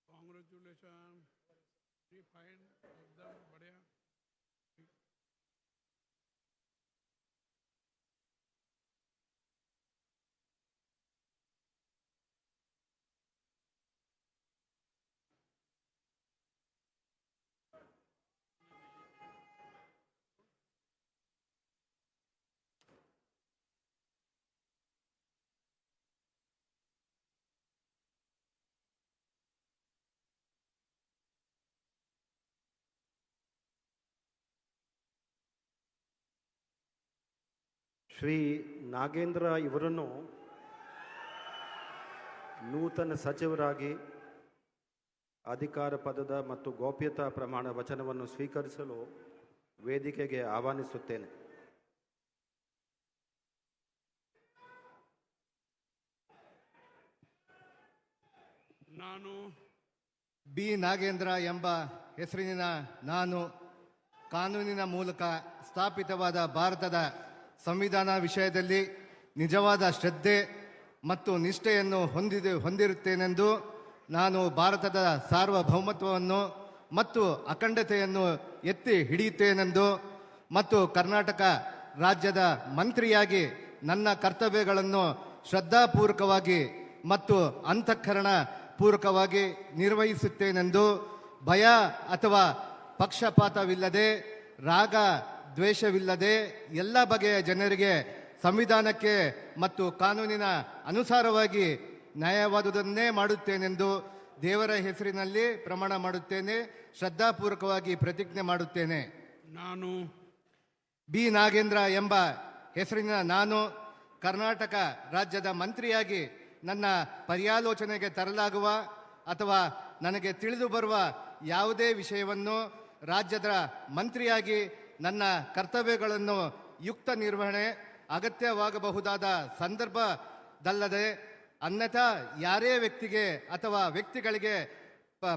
Congratulations. We find एकदम बढ़िया. ಶ್ರೀ ನಾಗೇಂದ್ರ ಇವರನ್ನು ನೂತನ ಸಚಿವರಾಗಿ ಅಧಿಕಾರ ಪದದ ಮತ್ತು ಗೌಪ್ಯತಾ ಪ್ರಮಾಣ ವಚನವನ್ನು ಸ್ವೀಕರಿಸಲು ವೇದಿಕೆಗೆ ಆಹ್ವಾನಿಸುತ್ತೇನೆ. ನಾನು ಬಿ ನಾಗೇಂದ್ರ ಎಂಬ ಹೆಸರಿನ ನಾನು ಕಾನೂನಿನ ಮೂಲಕ ಸ್ಥಾಪಿತವಾದ ಭಾರತದ ಸಂವಿಧಾನ ವಿಷಯದಲ್ಲಿ ನಿಜವಾದ ಶ್ರದ್ಧೆ ಮತ್ತು ನಿಷ್ಠೆಯನ್ನು ಹೊಂದಿರುತ್ತೇನೆಂದು ನಾನು ಭಾರತದ ಸಾರ್ವಭೌಮತ್ವವನ್ನು ಮತ್ತು ಅಖಂಡತೆಯನ್ನು ಎತ್ತಿ ಹಿಡಿಯುತ್ತೇನೆಂದು ಮತ್ತು ಕರ್ನಾಟಕ ರಾಜ್ಯದ ಮಂತ್ರಿಯಾಗಿ ನನ್ನ ಕರ್ತವ್ಯಗಳನ್ನು ಶ್ರದ್ಧಾಪೂರ್ವಕವಾಗಿ ಮತ್ತು ಅಂತಃಕರಣ ಪೂರ್ವಕವಾಗಿ ನಿರ್ವಹಿಸುತ್ತೇನೆಂದು ಭಯ ಅಥವಾ ಪಕ್ಷಪಾತವಿಲ್ಲದೆ ರಾಗ ದ್ವೇಷವಿಲ್ಲದೆ ಎಲ್ಲ ಬಗೆಯ ಜನರಿಗೆ ಸಂವಿಧಾನಕ್ಕೆ ಮತ್ತು ಕಾನೂನಿನ ಅನುಸಾರವಾಗಿ ನ್ಯಾಯವಾದುದನ್ನೇ ಮಾಡುತ್ತೇನೆಂದು ದೇವರ ಹೆಸರಿನಲ್ಲಿ ಪ್ರಮಾಣ ಮಾಡುತ್ತೇನೆ. ಶ್ರದ್ಧಾಪೂರ್ವಕವಾಗಿ ಪ್ರತಿಜ್ಞೆ ಮಾಡುತ್ತೇನೆ. ನಾನು ಬಿ ನಾಗೇಂದ್ರ ಎಂಬ ಹೆಸರಿನ ನಾನು ಕರ್ನಾಟಕ ರಾಜ್ಯದ ಮಂತ್ರಿಯಾಗಿ ನನ್ನ ಪರ್ಯಾಲೋಚನೆಗೆ ತರಲಾಗುವ ಅಥವಾ ನನಗೆ ತಿಳಿದು ಬರುವ ಯಾವುದೇ ವಿಷಯವನ್ನು ರಾಜ್ಯದ ಮಂತ್ರಿಯಾಗಿ ನನ್ನ ಕರ್ತವ್ಯಗಳನ್ನು ಯುಕ್ತ ನಿರ್ವಹಣೆ ಅಗತ್ಯವಾಗಬಹುದಾದ ಸಂದರ್ಭದಲ್ಲದೆ ಅನ್ಯಥಾ ಯಾರೇ ವ್ಯಕ್ತಿಗೆ ಅಥವಾ ವ್ಯಕ್ತಿಗಳಿಗೆ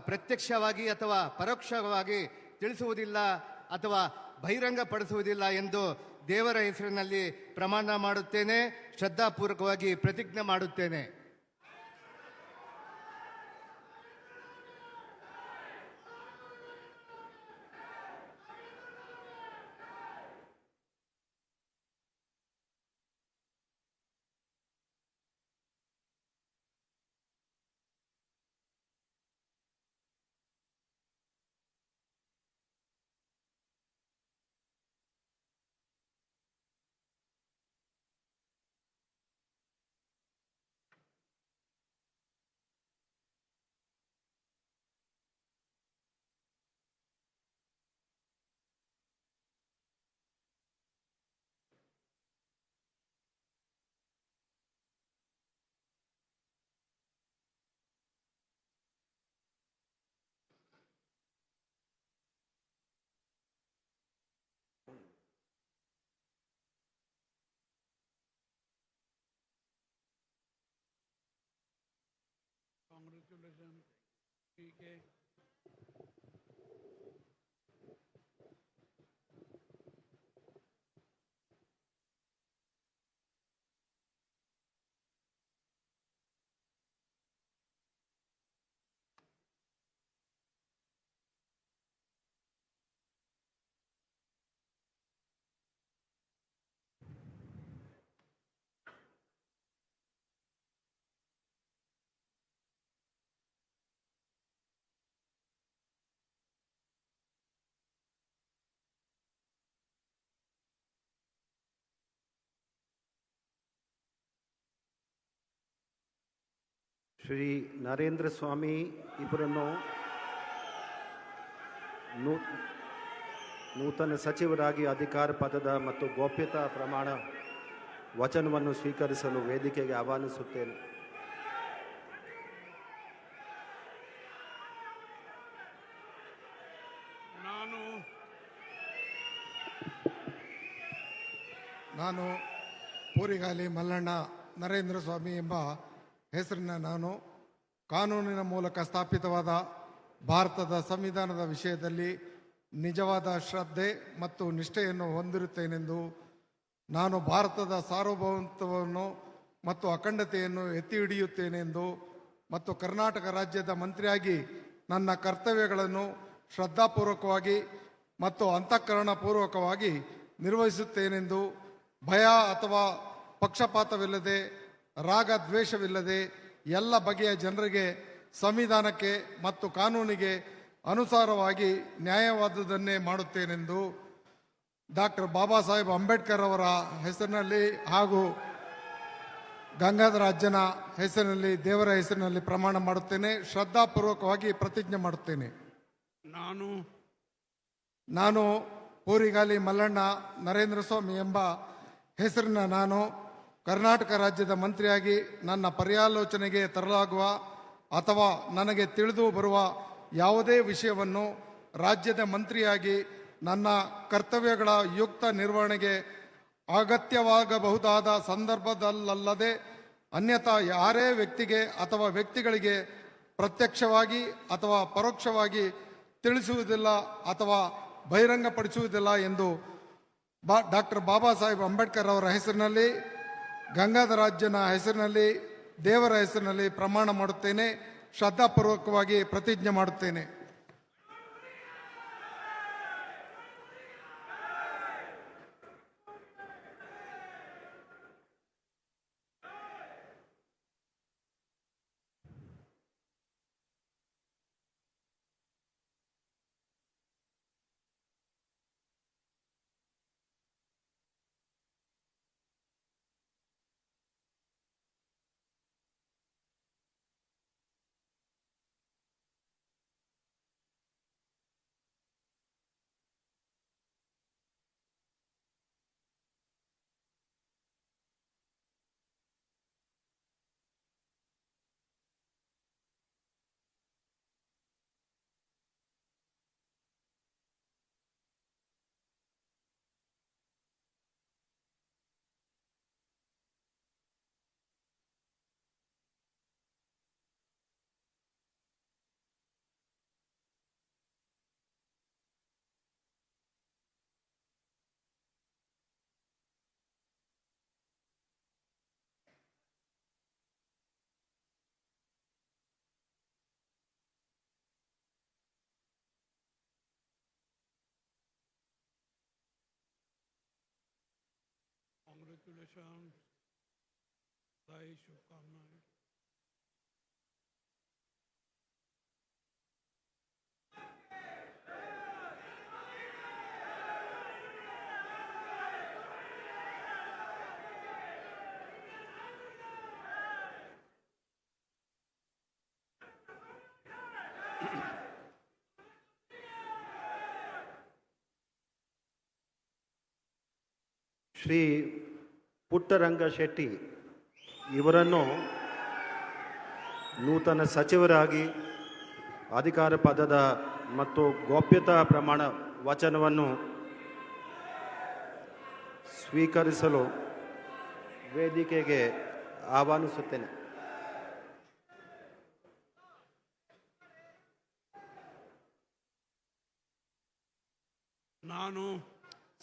ಪ್ರತ್ಯಕ್ಷವಾಗಿ ಅಥವಾ ಪರೋಕ್ಷವಾಗಿ ತಿಳಿಸುವುದಿಲ್ಲ ಅಥವಾ ಬಹಿರಂಗಪಡಿಸುವುದಿಲ್ಲ ಎಂದು ದೇವರ ಹೆಸರಿನಲ್ಲಿ ಪ್ರಮಾಣ ಮಾಡುತ್ತೇನೆ. ಶ್ರದ್ಧಾಪೂರ್ವಕವಾಗಿ ಪ್ರತಿಜ್ಞೆ ಮಾಡುತ್ತೇನೆ. ಕಾಂಗ್ರೆಚುಲೇಷನ್. ಹೀಗೆ ಶ್ರೀ ನರೇಂದ್ರ ಸ್ವಾಮಿ ಇವರನ್ನು ನೂತನ ಸಚಿವರಾಗಿ ಅಧಿಕಾರ ಪದದ ಮತ್ತು ಗೌಪ್ಯತಾ ಪ್ರಮಾಣ ವಚನವನ್ನು ಸ್ವೀಕರಿಸಲು ವೇದಿಕೆಗೆ ಆಹ್ವಾನಿಸುತ್ತೇನೆ. ನಾನು ಪೂರಿಗಾಲಿ ಮಲ್ಲಣ್ಣ ನರೇಂದ್ರ ಸ್ವಾಮಿ ಎಂಬ ಹೆಸರಿನ ನಾನು ಕಾನೂನಿನ ಮೂಲಕ ಸ್ಥಾಪಿತವಾದ ಭಾರತದ ಸಂವಿಧಾನದ ವಿಷಯದಲ್ಲಿ ನಿಜವಾದ ಶ್ರದ್ಧೆ ಮತ್ತು ನಿಷ್ಠೆಯನ್ನು ಹೊಂದಿರುತ್ತೇನೆಂದು ನಾನು ಭಾರತದ ಸಾರ್ವಭೌಮತ್ವವನ್ನು ಮತ್ತು ಅಖಂಡತೆಯನ್ನು ಎತ್ತಿ ಹಿಡಿಯುತ್ತೇನೆಂದು ಮತ್ತು ಕರ್ನಾಟಕ ರಾಜ್ಯದ ಮಂತ್ರಿಯಾಗಿ ನನ್ನ ಕರ್ತವ್ಯಗಳನ್ನು ಶ್ರದ್ಧಾಪೂರ್ವಕವಾಗಿ ಮತ್ತು ಅಂತಃಕರಣಪೂರ್ವಕವಾಗಿ ನಿರ್ವಹಿಸುತ್ತೇನೆಂದು ಭಯ ಅಥವಾ ಪಕ್ಷಪಾತವಿಲ್ಲದೆ ರಾಗ ದ್ವೇಷವಿಲ್ಲದೆ ಎಲ್ಲ ಬಗೆಯ ಜನರಿಗೆ ಸಂವಿಧಾನಕ್ಕೆ ಮತ್ತು ಕಾನೂನಿಗೆ ಅನುಸಾರವಾಗಿ ನ್ಯಾಯವಾದುದನ್ನೇ ಮಾಡುತ್ತೇನೆಂದು ಡಾಕ್ಟರ್ ಬಾಬಾ ಸಾಹೇಬ್ ಅಂಬೇಡ್ಕರ್ ಅವರ ಹೆಸರಿನಲ್ಲಿ ಹಾಗೂ ಗಂಗಾಧರ ಅಜ್ಜನ ಹೆಸರಿನಲ್ಲಿ ದೇವರ ಹೆಸರಿನಲ್ಲಿ ಪ್ರಮಾಣ ಮಾಡುತ್ತೇನೆ. ಶ್ರದ್ಧಾಪೂರ್ವಕವಾಗಿ ಪ್ರತಿಜ್ಞೆ ಮಾಡುತ್ತೇನೆ. ನಾನು ಪೂರಿಗಾಲಿ ಮಲ್ಲಣ್ಣ ನರೇಂದ್ರ ಸ್ವಾಮಿ ಎಂಬ ಹೆಸರಿನ ನಾನು ಕರ್ನಾಟಕ ರಾಜ್ಯದ ಮಂತ್ರಿಯಾಗಿ ನನ್ನ ಪರ್ಯಾಲೋಚನೆಗೆ ತರಲಾಗುವ ಅಥವಾ ನನಗೆ ತಿಳಿದು ಬರುವ ಯಾವುದೇ ವಿಷಯವನ್ನು ರಾಜ್ಯದ ಮಂತ್ರಿಯಾಗಿ ನನ್ನ ಕರ್ತವ್ಯಗಳ ಯುಕ್ತ ನಿರ್ವಹಣೆಗೆ ಅಗತ್ಯವಾಗಬಹುದಾದ ಸಂದರ್ಭದಲ್ಲದೆ ಅನ್ಯಥಾ ಯಾರೇ ವ್ಯಕ್ತಿಗೆ ಅಥವಾ ವ್ಯಕ್ತಿಗಳಿಗೆ ಪ್ರತ್ಯಕ್ಷವಾಗಿ ಅಥವಾ ಪರೋಕ್ಷವಾಗಿ ತಿಳಿಸುವುದಿಲ್ಲ ಅಥವಾ ಬಹಿರಂಗಪಡಿಸುವುದಿಲ್ಲ ಎಂದು ಡಾಕ್ಟರ್ ಬಾಬಾ ಸಾಹೇಬ್ ಅಂಬೇಡ್ಕರ್ ಅವರ ಹೆಸರಿನಲ್ಲಿ, ಗಂಗಾಧರಾಜ್ಯನ ಹೆಸರಿನಲ್ಲಿ, ದೇವರ ಹೆಸರಿನಲ್ಲಿ ಪ್ರಮಾಣ ಮಾಡುತ್ತೇನೆ. ಶ್ರದ್ಧಾಪೂರ್ವಕವಾಗಿ ಪ್ರತಿಜ್ಞೆ ಮಾಡುತ್ತೇನೆ. Congratulations. Bye, Shubhkamnaएं. ಶ್ರೀ ಪುಟ್ಟರಂಗ ಶೆಟ್ಟಿ ಇವರನ್ನು ನೂತನ ಸಚಿವರಾಗಿ ಅಧಿಕಾರ ಪದದ ಮತ್ತು ಗೋಪ್ಯತಾ ಪ್ರಮಾಣ ವಚನವನ್ನು ಸ್ವೀಕರಿಸಲು ವೇದಿಕೆಗೆ ಆಹ್ವಾನಿಸುತ್ತೇನೆ. ನಾನು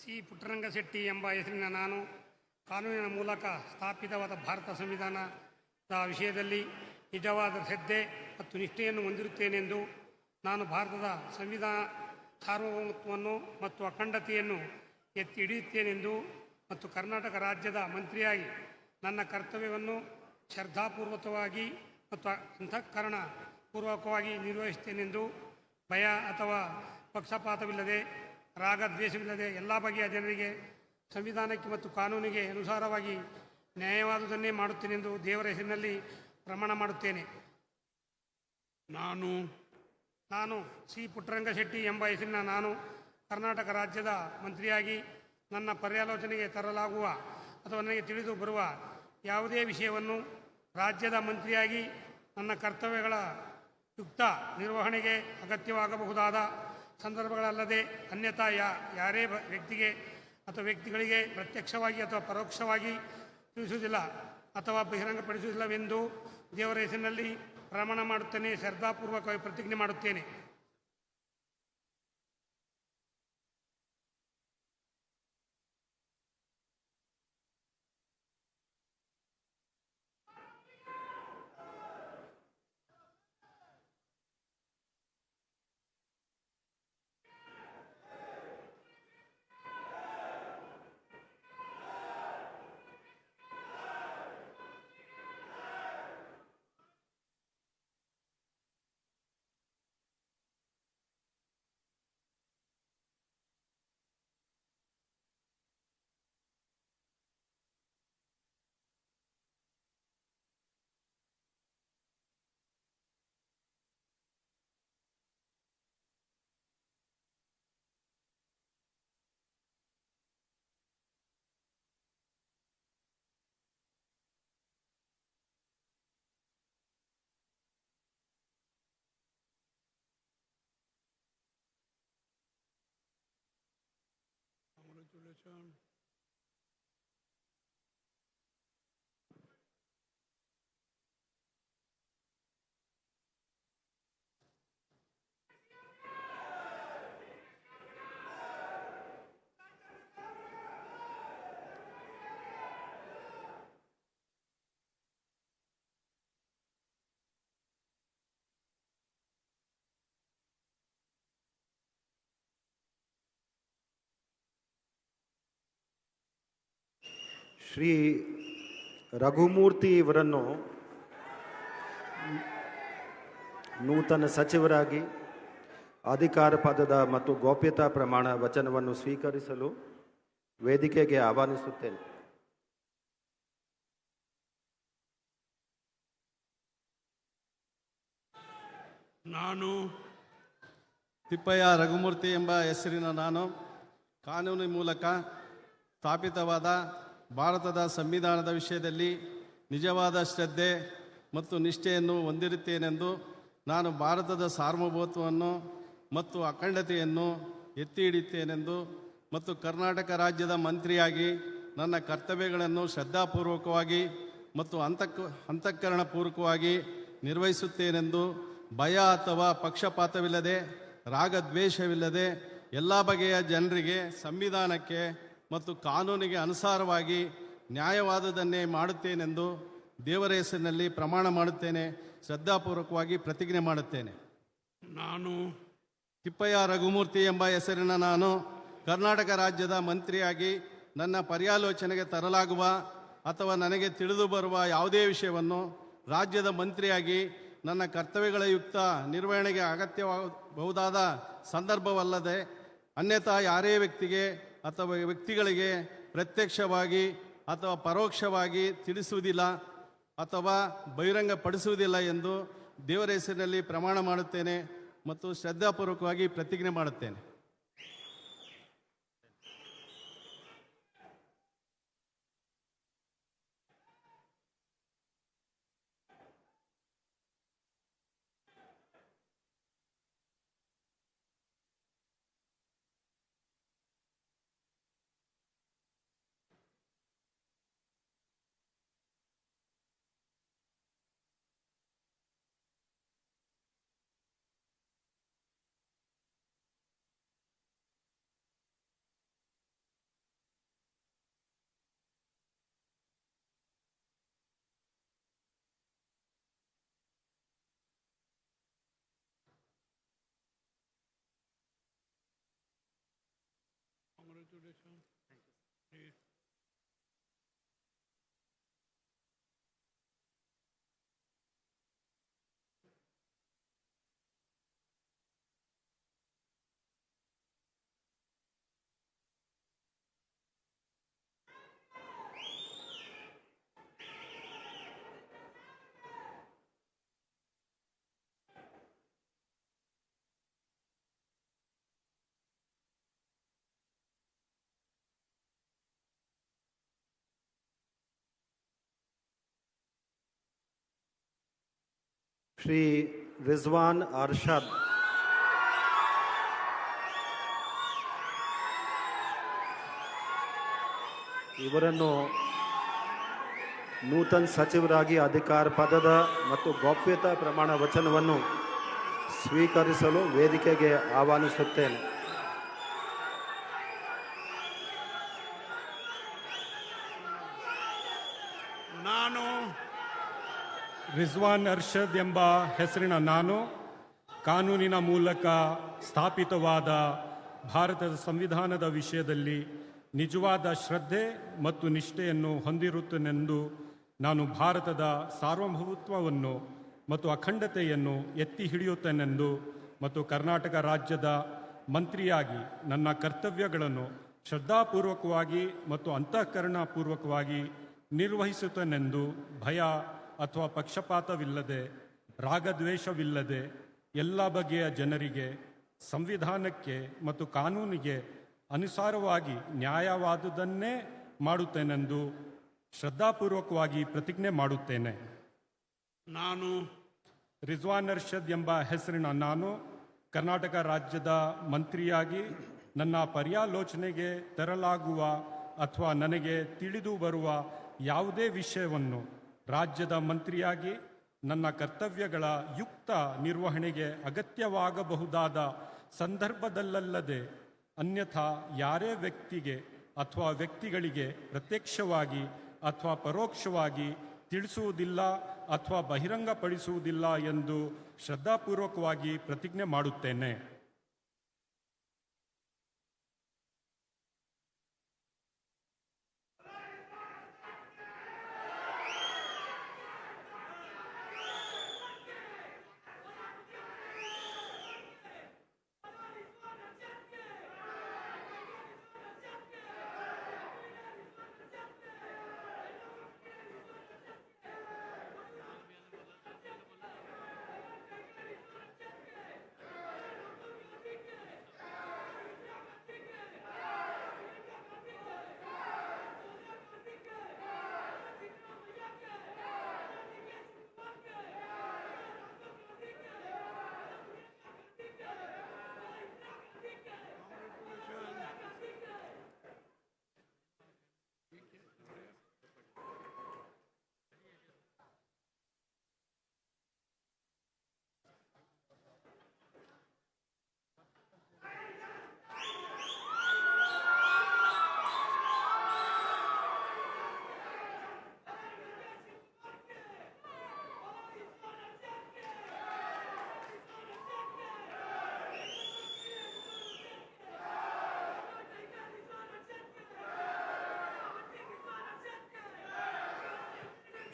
ಸಿ ಪುಟ್ಟರಂಗಶೆಟ್ಟಿ ಎಂಬ ಹೆಸರಿನ ನಾನು ಕಾನೂನಿನ ಮೂಲಕ ಸ್ಥಾಪಿತವಾದ ಭಾರತ ಸಂವಿಧಾನದ ವಿಷಯದಲ್ಲಿ ನಿಜವಾದ ಶ್ರದ್ಧೆ ಮತ್ತು ನಿಷ್ಠೆಯನ್ನು ಹೊಂದಿರುತ್ತೇನೆಂದು ನಾನು ಭಾರತದ ಸಂವಿಧಾನ ಸಾರ್ವಭೌಮತ್ವವನ್ನು ಮತ್ತು ಅಖಂಡತೆಯನ್ನು ಎತ್ತಿ ಹಿಡಿಯುತ್ತೇನೆಂದು ಮತ್ತು ಕರ್ನಾಟಕ ರಾಜ್ಯದ ಮಂತ್ರಿಯಾಗಿ ನನ್ನ ಕರ್ತವ್ಯವನ್ನು ಶ್ರದ್ಧಾಪೂರ್ವಕವಾಗಿ ಮತ್ತು ಅಂತಃಕರಣ ಪೂರ್ವಕವಾಗಿ ನಿರ್ವಹಿಸುತ್ತೇನೆಂದು ಭಯ ಅಥವಾ ಪಕ್ಷಪಾತವಿಲ್ಲದೆ ರಾಗದ್ವೇಷವಿಲ್ಲದೆ ಎಲ್ಲ ಬಗೆಯ ಜನರಿಗೆ ಸಂವಿಧಾನಕ್ಕೆ ಮತ್ತು ಕಾನೂನಿಗೆ ಅನುಸಾರವಾಗಿ ನ್ಯಾಯವಾದುದನ್ನೇ ಮಾಡುತ್ತೇನೆಂದು ದೇವರ ಹೆಸರಿನಲ್ಲಿ ಪ್ರಮಾಣ ಮಾಡುತ್ತೇನೆ. ನಾನು ಸಿ ಪುಟ್ಟರಂಗಶೆಟ್ಟಿ ಎಂಬ ಹೆಸರಿನ ನಾನು ಕರ್ನಾಟಕ ರಾಜ್ಯದ ಮಂತ್ರಿಯಾಗಿ ನನ್ನ ಪರ್ಯಾಲೋಚನೆಗೆ ತರಲಾಗುವ ಅಥವಾ ನನಗೆ ತಿಳಿದು ಬರುವ ಯಾವುದೇ ವಿಷಯವನ್ನು ರಾಜ್ಯದ ಮಂತ್ರಿಯಾಗಿ ನನ್ನ ಕರ್ತವ್ಯಗಳ ಯುಕ್ತ ನಿರ್ವಹಣೆಗೆ ಅಗತ್ಯವಾಗಬಹುದಾದ ಸಂದರ್ಭಗಳಲ್ಲದೆ ಅನ್ಯಥಾ ಯಾರೇ ವ್ಯಕ್ತಿಗೆ ಅಥವಾ ವ್ಯಕ್ತಿಗಳಿಗೆ ಪ್ರತ್ಯಕ್ಷವಾಗಿ ಅಥವಾ ಪರೋಕ್ಷವಾಗಿ ತಿಳಿಸುವುದಿಲ್ಲ ಅಥವಾ ಬಹಿರಂಗಪಡಿಸುವುದಿಲ್ಲವೆಂದು ದೇವರ ಹೆಸರಿನಲ್ಲಿ ಪ್ರಮಾಣ ಮಾಡುತ್ತೇನೆ. ಶ್ರದ್ಧಾಪೂರ್ವಕವಾಗಿ ಪ್ರತಿಜ್ಞೆ ಮಾಡುತ್ತೇನೆ. Congratulations. ಶ್ರೀ ರಘುಮೂರ್ತಿ ಇವರನ್ನು ನೂತನ ಸಚಿವರಾಗಿ ಅಧಿಕಾರ ಪದದ ಮತ್ತು ಗೌಪ್ಯತಾ ಪ್ರಮಾಣ ವಚನವನ್ನು ಸ್ವೀಕರಿಸಲು ವೇದಿಕೆಗೆ ಆಹ್ವಾನಿಸುತ್ತೇನೆ. ನಾನು ತಿಪ್ಪಯ್ಯ ರಘುಮೂರ್ತಿ ಎಂಬ ಹೆಸರಿನ ನಾನು ಕಾನೂನಿನ ಮೂಲಕ ಸ್ಥಾಪಿತವಾದ ಭಾರತದ ಸಂವಿಧಾನದ ವಿಷಯದಲ್ಲಿ ನಿಜವಾದ ಶ್ರದ್ಧೆ ಮತ್ತು ನಿಷ್ಠೆಯನ್ನು ಹೊಂದಿರುತ್ತೇನೆಂದು ನಾನು ಭಾರತದ ಸಾರ್ವಭೌಮತ್ವವನ್ನು ಮತ್ತು ಅಖಂಡತೆಯನ್ನು ಎತ್ತಿ ಹಿಡಿಯುತ್ತೇನೆಂದು ಮತ್ತು ಕರ್ನಾಟಕ ರಾಜ್ಯದ ಮಂತ್ರಿಯಾಗಿ ನನ್ನ ಕರ್ತವ್ಯಗಳನ್ನು ಶ್ರದ್ಧಾಪೂರ್ವಕವಾಗಿ ಮತ್ತು ಅಂತಃಕರಣಪೂರ್ವಕವಾಗಿ ನಿರ್ವಹಿಸುತ್ತೇನೆಂದು ಭಯ ಅಥವಾ ಪಕ್ಷಪಾತವಿಲ್ಲದೆ ರಾಗದ್ವೇಷವಿಲ್ಲದೆ ಎಲ್ಲ ಬಗೆಯ ಜನರಿಗೆ ಸಂವಿಧಾನಕ್ಕೆ ಮತ್ತು ಕಾನೂನಿಗೆ ಅನುಸಾರವಾಗಿ ನ್ಯಾಯವಾದುದನ್ನೇ ಮಾಡುತ್ತೇನೆಂದು ದೇವರ ಹೆಸರಿನಲ್ಲಿ ಪ್ರಮಾಣ ಮಾಡುತ್ತೇನೆ. ಶ್ರದ್ಧಾಪೂರ್ವಕವಾಗಿ ಪ್ರತಿಜ್ಞೆ ಮಾಡುತ್ತೇನೆ. ನಾನು ತಿಪ್ಪಯ್ಯ ರಘುಮೂರ್ತಿ ಎಂಬ ಹೆಸರಿನ ನಾನು ಕರ್ನಾಟಕ ರಾಜ್ಯದ ಮಂತ್ರಿಯಾಗಿ ನನ್ನ ಪರ್ಯಾಲೋಚನೆಗೆ ತರಲಾಗುವ ಅಥವಾ ನನಗೆ ತಿಳಿದು ಬರುವ ಯಾವುದೇ ವಿಷಯವನ್ನು ರಾಜ್ಯದ ಮಂತ್ರಿಯಾಗಿ ನನ್ನ ಕರ್ತವ್ಯಗಳ ಯುಕ್ತ ನಿರ್ವಹಣೆಗೆ ಅಗತ್ಯಬಹುದಾದ ಸಂದರ್ಭವಲ್ಲದೆ ಅನ್ಯಥಾ ಯಾರೇ ವ್ಯಕ್ತಿಗೆ ಅಥವಾ ವ್ಯಕ್ತಿಗಳಿಗೆ ಪ್ರತ್ಯಕ್ಷವಾಗಿ ಅಥವಾ ಪರೋಕ್ಷವಾಗಿ ತಿಳಿಸುವುದಿಲ್ಲ ಅಥವಾ ಬಹಿರಂಗಪಡಿಸುವುದಿಲ್ಲ ಎಂದು ದೇವರ ಹೆಸರಿನಲ್ಲಿ ಪ್ರಮಾಣ ಮಾಡುತ್ತೇನೆ ಮತ್ತು ಶ್ರದ್ಧಾಪೂರ್ವಕವಾಗಿ ಪ್ರತಿಜ್ಞೆ ಮಾಡುತ್ತೇನೆ. Congratulations. Please. ಶ್ರೀ ರಿಜ್ವಾನ್ ಅರ್ಷದ್ ಇವರನ್ನು ನೂತನ ಸಚಿವರಾಗಿ ಅಧಿಕಾರ ಪದದ ಮತ್ತು ಗೌಪ್ಯತಾ ಪ್ರಮಾಣ ವಚನವನ್ನು ಸ್ವೀಕರಿಸಲು ವೇದಿಕೆಗೆ ಆಹ್ವಾನಿಸುತ್ತೇನೆ. ನಾನು ರಿಜ್ವಾನ್ ಅರ್ಷದ್ ಎಂಬ ಹೆಸರಿನ ನಾನು ಕಾನೂನಿನ ಮೂಲಕ ಸ್ಥಾಪಿತವಾದ ಭಾರತದ ಸಂವಿಧಾನದ ವಿಷಯದಲ್ಲಿ ನಿಜವಾದ ಶ್ರದ್ಧೆ ಮತ್ತು ನಿಷ್ಠೆಯನ್ನು ಹೊಂದಿರುತ್ತೇನೆಂದು ನಾನು ಭಾರತದ ಸಾರ್ವಭೌಮತ್ವವನ್ನು ಮತ್ತು ಅಖಂಡತೆಯನ್ನು ಎತ್ತಿ ಹಿಡಿಯುತ್ತೇನೆಂದು ಮತ್ತು ಕರ್ನಾಟಕ ರಾಜ್ಯದ ಮಂತ್ರಿಯಾಗಿ ನನ್ನ ಕರ್ತವ್ಯಗಳನ್ನು ಶ್ರದ್ಧಾಪೂರ್ವಕವಾಗಿ ಮತ್ತು ಅಂತಃಕರಣಪೂರ್ವಕವಾಗಿ ನಿರ್ವಹಿಸುತ್ತೇನೆಂದು ಭಯ ಅಥವಾ ಪಕ್ಷಪಾತವಿಲ್ಲದೆ ರಾಗದ್ವೇಷವಿಲ್ಲದೆ ಎಲ್ಲ ಬಗೆಯ ಜನರಿಗೆ ಸಂವಿಧಾನಕ್ಕೆ ಮತ್ತು ಕಾನೂನಿಗೆ ಅನುಸಾರವಾಗಿ ನ್ಯಾಯವಾದುದನ್ನೇ ಮಾಡುತ್ತೇನೆಂದು ಶ್ರದ್ಧಾಪೂರ್ವಕವಾಗಿ ಪ್ರತಿಜ್ಞೆ ಮಾಡುತ್ತೇನೆ. ನಾನು ರಿಜ್ವಾನ್ ಅರ್ಷದ್ ಎಂಬ ಹೆಸರಿನ ನಾನು ಕರ್ನಾಟಕ ರಾಜ್ಯದ ಮಂತ್ರಿಯಾಗಿ ನನ್ನ ಪರ್ಯಾಲೋಚನೆಗೆ ತರಲಾಗುವ ಅಥವಾ ನನಗೆ ತಿಳಿದು ಬರುವ ಯಾವುದೇ ವಿಷಯವನ್ನು ರಾಜ್ಯದ ಮಂತ್ರಿಯಾಗಿ ನನ್ನ ಕರ್ತವ್ಯಗಳ ಯುಕ್ತ ನಿರ್ವಹಣೆಗೆ ಅಗತ್ಯವಾಗಬಹುದಾದ ಸಂದರ್ಭದಲ್ಲದೆ ಅನ್ಯಥಾ ಯಾರೇ ವ್ಯಕ್ತಿಗೆ ಅಥವಾ ವ್ಯಕ್ತಿಗಳಿಗೆ ಪ್ರತ್ಯಕ್ಷವಾಗಿ ಅಥವಾ ಪರೋಕ್ಷವಾಗಿ ತಿಳಿಸುವುದಿಲ್ಲ ಅಥವಾ ಬಹಿರಂಗಪಡಿಸುವುದಿಲ್ಲ ಎಂದು ಶ್ರದ್ಧಾಪೂರ್ವಕವಾಗಿ ಪ್ರತಿಜ್ಞೆ ಮಾಡುತ್ತೇನೆ.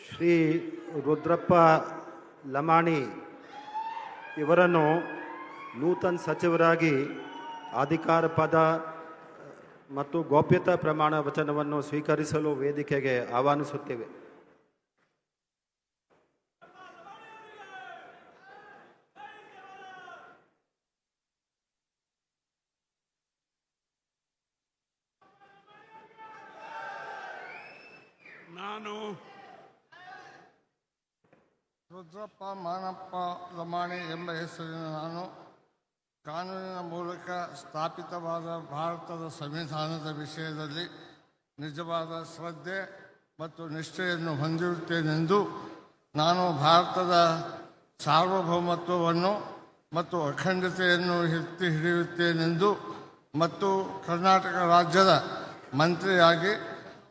ಶ್ರೀ ರುದ್ರಪ್ಪ ಲಮಾಣಿ ಇವರನ್ನು ನೂತನ ಸಚಿವರಾಗಿ ಅಧಿಕಾರ ಪದ ಮತ್ತು ಗೌಪ್ಯತಾ ಪ್ರಮಾಣ ವಚನವನ್ನು ಸ್ವೀಕರಿಸಲು ವೇದಿಕೆಗೆ ಆಹ್ವಾನಿಸುತ್ತೇವೆ. ನಾನು ರುದ್ರಪ್ಪ ಮಾನಪ್ಪ ಲಮಾಣಿ ಎಂಬ ಹೆಸರಿನ ನಾನು ಕಾನೂನಿನ ಮೂಲಕ ಸ್ಥಾಪಿತವಾದ ಭಾರತದ ಸಂವಿಧಾನದ ವಿಷಯದಲ್ಲಿ ನಿಜವಾದ ಶ್ರದ್ಧೆ ಮತ್ತು ನಿಷ್ಠೆಯನ್ನು ಹೊಂದಿರುತ್ತೇನೆಂದು ನಾನು ಭಾರತದ ಸಾರ್ವಭೌಮತ್ವವನ್ನು ಮತ್ತು ಅಖಂಡತೆಯನ್ನು ಎತ್ತಿ ಹಿಡಿಯುತ್ತೇನೆಂದು ಮತ್ತು ಕರ್ನಾಟಕ ರಾಜ್ಯದ ಮಂತ್ರಿಯಾಗಿ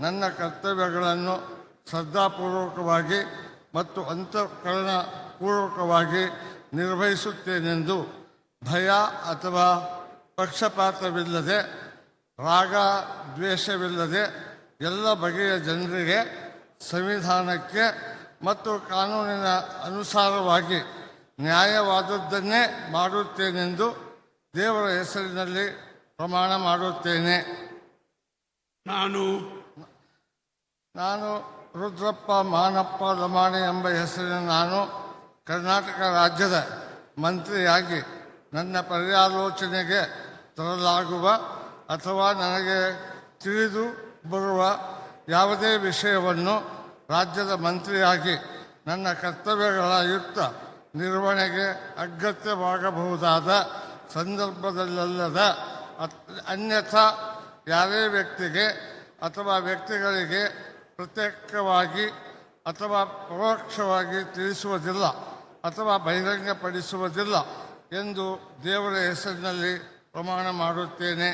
ನನ್ನ ಕರ್ತವ್ಯಗಳನ್ನು ಶ್ರದ್ಧಾಪೂರ್ವಕವಾಗಿ ಮತ್ತು ಅಂತಃಕರಣಪೂರ್ವಕವಾಗಿ ನಿರ್ವಹಿಸುತ್ತೇನೆಂದು ಭಯ ಅಥವಾ ಪಕ್ಷಪಾತವಿಲ್ಲದೆ ರಾಗ ದ್ವೇಷವಿಲ್ಲದೆ ಎಲ್ಲ ಬಗೆಯ ಜನರಿಗೆ ಸಂವಿಧಾನಕ್ಕೆ ಮತ್ತು ಕಾನೂನಿನ ಅನುಸಾರವಾಗಿ ನ್ಯಾಯವಾದದ್ದನ್ನೇ ಮಾಡುತ್ತೇನೆಂದು ದೇವರ ಹೆಸರಿನಲ್ಲಿ ಪ್ರಮಾಣ ಮಾಡುತ್ತೇನೆ. ನಾನು ರುದ್ರಪ್ಪ ಮಾನಪ್ಪ ಲಮಾಣಿ ಎಂಬ ಹೆಸರಿನ ನಾನು ಕರ್ನಾಟಕ ರಾಜ್ಯದ ಮಂತ್ರಿಯಾಗಿ ನನ್ನ ಪರ್ಯಾಲೋಚನೆಗೆ ತರಲಾಗುವ ಅಥವಾ ನನಗೆ ತಿಳಿದು ಬರುವ ಯಾವುದೇ ವಿಷಯವನ್ನು ರಾಜ್ಯದ ಮಂತ್ರಿಯಾಗಿ ನನ್ನ ಕರ್ತವ್ಯಗಳ ಯುಕ್ತ ನಿರ್ವಹಣೆಗೆ ಅಗತ್ಯವಾಗಬಹುದಾದ ಸಂದರ್ಭದಲ್ಲದ ಅನ್ಯಥಾ ಯಾರೇ ವ್ಯಕ್ತಿಗೆ ಅಥವಾ ವ್ಯಕ್ತಿಗಳಿಗೆ ಪ್ರತ್ಯೇಕವಾಗಿ ಅಥವಾ ಪರೋಕ್ಷವಾಗಿ ತಿಳಿಸುವುದಿಲ್ಲ ಅಥವಾ ಬಹಿರಂಗಪಡಿಸುವುದಿಲ್ಲ ಎಂದು ದೇವರ ಹೆಸರಿನಲ್ಲಿ ಪ್ರಮಾಣ ಮಾಡುತ್ತೇನೆ.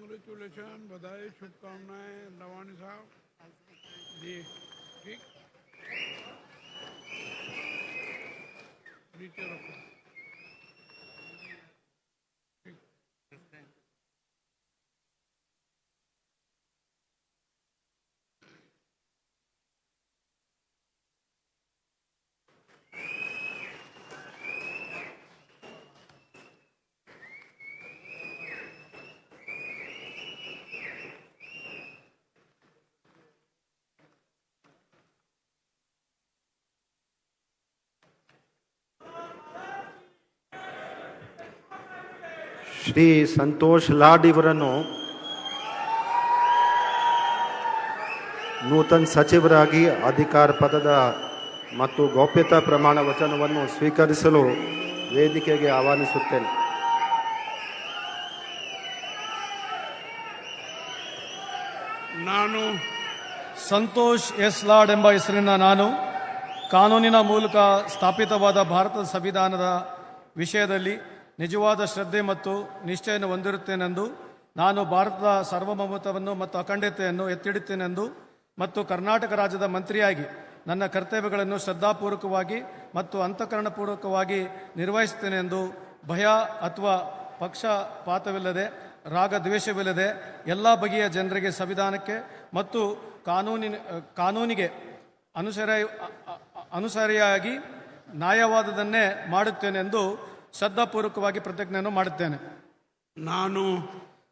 कॉन्ग्रेचुलेशन, बधाई, शुभकामनाएं लवानी साहब जी। ठीक, नीचे रखो। ಶ್ರೀ ಸಂತೋಷ್ ಲಾಡ್ ಇವರನ್ನು ನೂತನ ಸಚಿವರಾಗಿ ಅಧಿಕಾರ ಪದದ ಮತ್ತು ಗೌಪ್ಯತಾ ಪ್ರಮಾಣ ವಚನವನ್ನು ಸ್ವೀಕರಿಸಲು ವೇದಿಕೆಗೆ ಆಹ್ವಾನಿಸುತ್ತೇನೆ. ನಾನು ಸಂತೋಷ್ ಎಸ್ ಲಾಡ್ ಎಂಬ ಹೆಸರಿನ ನಾನು ಕಾನೂನಿನ ಮೂಲಕ ಸ್ಥಾಪಿತವಾದ ಭಾರತದ ಸಂವಿಧಾನದ ವಿಷಯದಲ್ಲಿ ನಿಜವಾದ ಶ್ರದ್ಧೆ ಮತ್ತು ನಿಷ್ಠೆಯನ್ನು ಹೊಂದಿರುತ್ತೇನೆಂದು, ನಾನು ಭಾರತದ ಸಾರ್ವಭೌಮತ್ವವನ್ನು ಮತ್ತು ಅಖಂಡತೆಯನ್ನು ಎತ್ತಿಡುತ್ತೇನೆಂದು ಮತ್ತು ಕರ್ನಾಟಕ ರಾಜ್ಯದ ಮಂತ್ರಿಯಾಗಿ ನನ್ನ ಕರ್ತವ್ಯಗಳನ್ನು ಶ್ರದ್ಧಾಪೂರ್ವಕವಾಗಿ ಮತ್ತು ಅಂತಃಕರಣಪೂರ್ವಕವಾಗಿ ನಿರ್ವಹಿಸುತ್ತೇನೆಂದು ಭಯ ಅಥವಾ ಪಕ್ಷಪಾತವಿಲ್ಲದೆ ರಾಗದ್ವೇಷವಿಲ್ಲದೆ ಎಲ್ಲ ಬಗೆಯ ಜನರಿಗೆ ಸಂವಿಧಾನಕ್ಕೆ ಮತ್ತು ಕಾನೂನಿಗೆ ಅನುಸರಿಯಾಗಿ ನ್ಯಾಯವಾದದನ್ನೇ ಮಾಡುತ್ತೇನೆಂದು ಶ್ರದ್ಧಾಪೂರ್ವಕವಾಗಿ ಪ್ರತಿಜ್ಞೆಯನ್ನು ಮಾಡುತ್ತೇನೆ. ನಾನು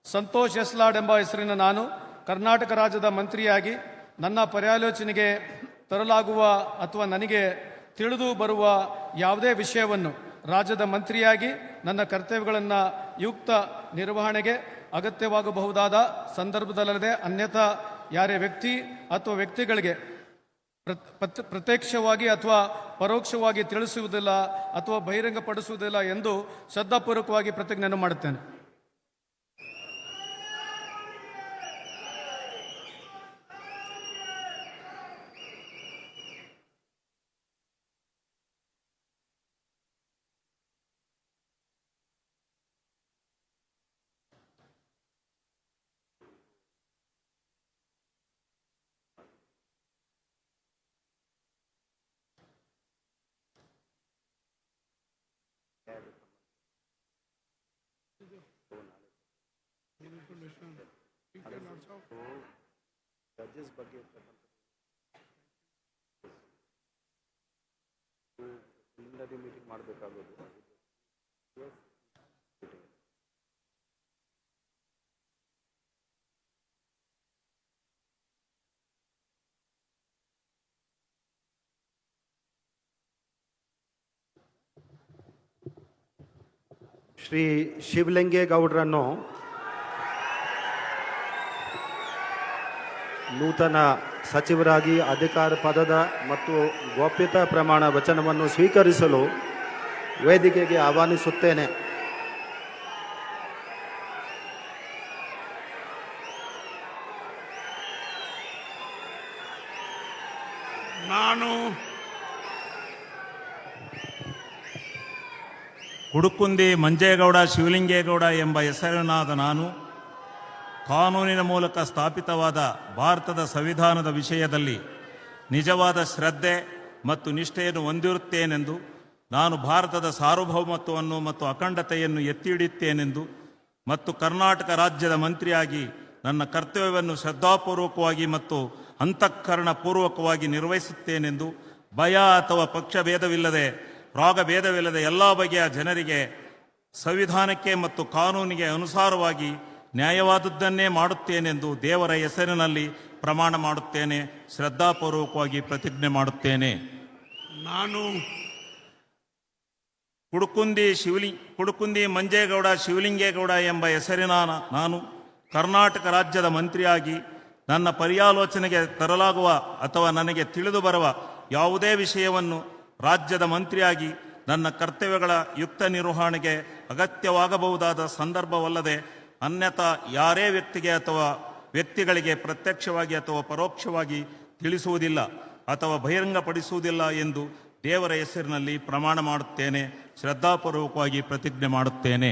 ಸಂತೋಷ್ ಎಸ್ ಲಾಡ್ ಎಂಬ ಹೆಸರಿನ ನಾನು ಕರ್ನಾಟಕ ರಾಜ್ಯದ ಮಂತ್ರಿಯಾಗಿ ನನ್ನ ಪರ್ಯಾಲೋಚನೆಗೆ ತರಲಾಗುವ ಅಥವಾ ನನಗೆ ತಿಳಿದು ಬರುವ ಯಾವುದೇ ವಿಷಯವನ್ನು ರಾಜ್ಯದ ಮಂತ್ರಿಯಾಗಿ ನನ್ನ ಕರ್ತವ್ಯಗಳನ್ನು ಯುಕ್ತ ನಿರ್ವಹಣೆಗೆ ಅಗತ್ಯವಾಗಬಹುದಾದ ಸಂದರ್ಭದಲ್ಲದೆ ಅನ್ಯಥಾ ಯಾರೇ ವ್ಯಕ್ತಿ ಅಥವಾ ವ್ಯಕ್ತಿಗಳಿಗೆ ಪ್ರತ್ಯಕ್ಷವಾಗಿ ಅಥವಾ ಪರೋಕ್ಷವಾಗಿ ತಿಳಿಸುವುದಿಲ್ಲ ಅಥವಾ ಬಹಿರಂಗಪಡಿಸುವುದಿಲ್ಲ ಎಂದು ಶ್ರದ್ಧಾಪೂರ್ವಕವಾಗಿ ಪ್ರತಿಜ್ಞೆಯನ್ನು ಮಾಡುತ್ತೇನೆ. ಜಡ್ಜಸ್ ಬಗ್ಗೆ ಮೀಟಿಂಗ್ ಮಾಡಬೇಕಾಗೋದು. ಶ್ರೀ ಶಿವಲಿಂಗೇಗೌಡರನ್ನು ನೂತನ ಸಚಿವರಾಗಿ ಅಧಿಕಾರ ಪದದ ಮತ್ತು ಗೌಪ್ಯತಾ ಪ್ರಮಾಣ ವಚನವನ್ನು ಸ್ವೀಕರಿಸಲು ವೇದಿಕೆಗೆ ಆಹ್ವಾನಿಸುತ್ತೇನೆ. ನಾನು ಕುಡುಕುಂದಿ ಮಂಜೇಗೌಡ ಶಿವಲಿಂಗೇಗೌಡ ಎಂಬ ಹೆಸರಿನಾದ ನಾನು ಕಾನೂನಿನ ಮೂಲಕ ಸ್ಥಾಪಿತವಾದ ಭಾರತದ ಸಂವಿಧಾನದ ವಿಷಯದಲ್ಲಿ ನಿಜವಾದ ಶ್ರದ್ಧೆ ಮತ್ತು ನಿಷ್ಠೆಯನ್ನು ಹೊಂದಿರುತ್ತೇನೆಂದು, ನಾನು ಭಾರತದ ಸಾರ್ವಭೌಮತ್ವವನ್ನು ಮತ್ತು ಅಖಂಡತೆಯನ್ನು ಎತ್ತಿ ಹಿಡಿಯುತ್ತೇನೆಂದು ಮತ್ತು ಕರ್ನಾಟಕ ರಾಜ್ಯದ ಮಂತ್ರಿಯಾಗಿ ನನ್ನ ಕರ್ತವ್ಯವನ್ನು ಶ್ರದ್ಧಾಪೂರ್ವಕವಾಗಿ ಮತ್ತು ಅಂತಃಕರಣಪೂರ್ವಕವಾಗಿ ನಿರ್ವಹಿಸುತ್ತೇನೆಂದು ಭಯ ಅಥವಾ ಪಕ್ಷಭೇದವಿಲ್ಲದೆ ರಾಗಭೇದವಿಲ್ಲದೆ ಎಲ್ಲ ಬಗೆಯ ಜನರಿಗೆ ಸಂವಿಧಾನಕ್ಕೆ ಮತ್ತು ಕಾನೂನಿಗೆ ಅನುಸಾರವಾಗಿ ನ್ಯಾಯವಾದದ್ದನ್ನೇ ಮಾಡುತ್ತೇನೆಂದು ದೇವರ ಹೆಸರಿನಲ್ಲಿ ಪ್ರಮಾಣ ಮಾಡುತ್ತೇನೆ, ಶ್ರದ್ಧಾಪೂರ್ವಕವಾಗಿ ಪ್ರತಿಜ್ಞೆ ಮಾಡುತ್ತೇನೆ. ನಾನು ಕುಡುಕುಂದಿ ಮಂಜೇಗೌಡ ಶಿವಲಿಂಗೇಗೌಡ ಎಂಬ ಹೆಸರಿನ ನಾನು ಕರ್ನಾಟಕ ರಾಜ್ಯದ ಮಂತ್ರಿಯಾಗಿ ನನ್ನ ಪರ್ಯಾಲೋಚನೆಗೆ ತರಲಾಗುವ ಅಥವಾ ನನಗೆ ತಿಳಿದು ಬರುವ ಯಾವುದೇ ವಿಷಯವನ್ನು ರಾಜ್ಯದ ಮಂತ್ರಿಯಾಗಿ ನನ್ನ ಕರ್ತವ್ಯಗಳ ಯುಕ್ತ ನಿರ್ವಹಣೆಗೆ ಅಗತ್ಯವಾಗಬಹುದಾದ ಸಂದರ್ಭವಲ್ಲದೆ ಅನ್ಯಥಾ ಯಾರೇ ವ್ಯಕ್ತಿಗೆ ಅಥವಾ ವ್ಯಕ್ತಿಗಳಿಗೆ ಪ್ರತ್ಯಕ್ಷವಾಗಿ ಅಥವಾ ಪರೋಕ್ಷವಾಗಿ ತಿಳಿಸುವುದಿಲ್ಲ ಅಥವಾ ಬಹಿರಂಗಪಡಿಸುವುದಿಲ್ಲ ಎಂದು ದೇವರ ಹೆಸರಿನಲ್ಲಿ ಪ್ರಮಾಣ ಮಾಡುತ್ತೇನೆ, ಶ್ರದ್ಧಾಪೂರ್ವಕವಾಗಿ ಪ್ರತಿಜ್ಞೆ ಮಾಡುತ್ತೇನೆ.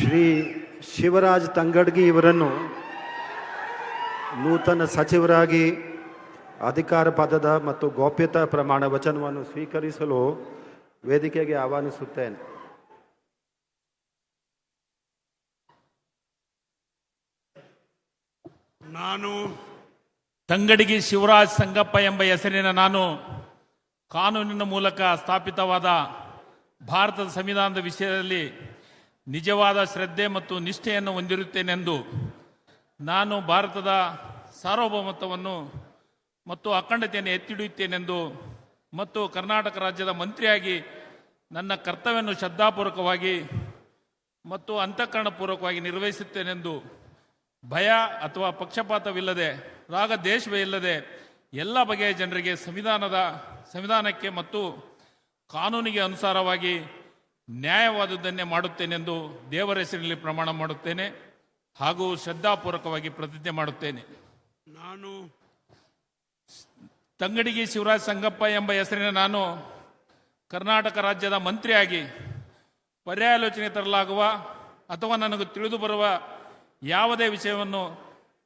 ಶ್ರೀ ಶಿವರಾಜ್ ತಂಗಡ್ಗಿ ಇವರನ್ನು ನೂತನ ಸಚಿವರಾಗಿ ಅಧಿಕಾರ ಪದದ ಮತ್ತು ಗೌಪ್ಯತಾ ಪ್ರಮಾಣ ವಚನವನ್ನು ಸ್ವೀಕರಿಸಲು ವೇದಿಕೆಗೆ ಆಹ್ವಾನಿಸುತ್ತೇನೆ. ನಾನು ತಂಗಡಿಗಿ ಶಿವರಾಜ್ ಸಂಗಪ್ಪ ಎಂಬ ಹೆಸರಿನ ನಾನು ಕಾನೂನಿನ ಮೂಲಕ ಸ್ಥಾಪಿತವಾದ ಭಾರತದ ಸಂವಿಧಾನದ ವಿಷಯದಲ್ಲಿ ನಿಜವಾದ ಶ್ರದ್ಧೆ ಮತ್ತು ನಿಷ್ಠೆಯನ್ನು ಹೊಂದಿರುತ್ತೇನೆಂದು ನಾನು ಭಾರತದ ಸಾರ್ವಭೌಮತ್ವವನ್ನು ಮತ್ತು ಅಖಂಡತೆಯನ್ನು ಎತ್ತಿಡಿಯುತ್ತೇನೆಂದು ಮತ್ತು ಕರ್ನಾಟಕ ರಾಜ್ಯದ ಮಂತ್ರಿಯಾಗಿ ನನ್ನ ಕರ್ತವ್ಯವನ್ನು ಶ್ರದ್ಧಾಪೂರ್ವಕವಾಗಿ ಮತ್ತು ಅಂತಃಕರಣಪೂರ್ವಕವಾಗಿ ನಿರ್ವಹಿಸುತ್ತೇನೆಂದು ಭಯ ಅಥವಾ ಪಕ್ಷಪಾತವಿಲ್ಲದೆ ರಾಗ ದ್ವೇಷವೇ ಇಲ್ಲದೆ ಎಲ್ಲ ಬಗೆಯ ಜನರಿಗೆ ಸಂವಿಧಾನಕ್ಕೆ ಮತ್ತು ಕಾನೂನಿಗೆ ಅನುಸಾರವಾಗಿ ನ್ಯಾಯವಾದುದನ್ನೇ ಮಾಡುತ್ತೇನೆಂದು ದೇವರ ಹೆಸರಿನಲ್ಲಿ ಪ್ರಮಾಣ ಮಾಡುತ್ತೇನೆ ಹಾಗೂ ಶ್ರದ್ಧಾಪೂರ್ವಕವಾಗಿ ಪ್ರತಿಜ್ಞೆ ಮಾಡುತ್ತೇನೆ. ನಾನು ತಂಗಡಿಗಿ ಶಿವರಾಜ್ ಸಂಗಪ್ಪ ಎಂಬ ಹೆಸರಿನ ನಾನು ಕರ್ನಾಟಕ ರಾಜ್ಯದ ಮಂತ್ರಿಯಾಗಿ ಪರ್ಯಾಲೋಚನೆ ತರಲಾಗುವ ಅಥವಾ ನನಗೆ ತಿಳಿದು ಬರುವ ಯಾವುದೇ ವಿಷಯವನ್ನು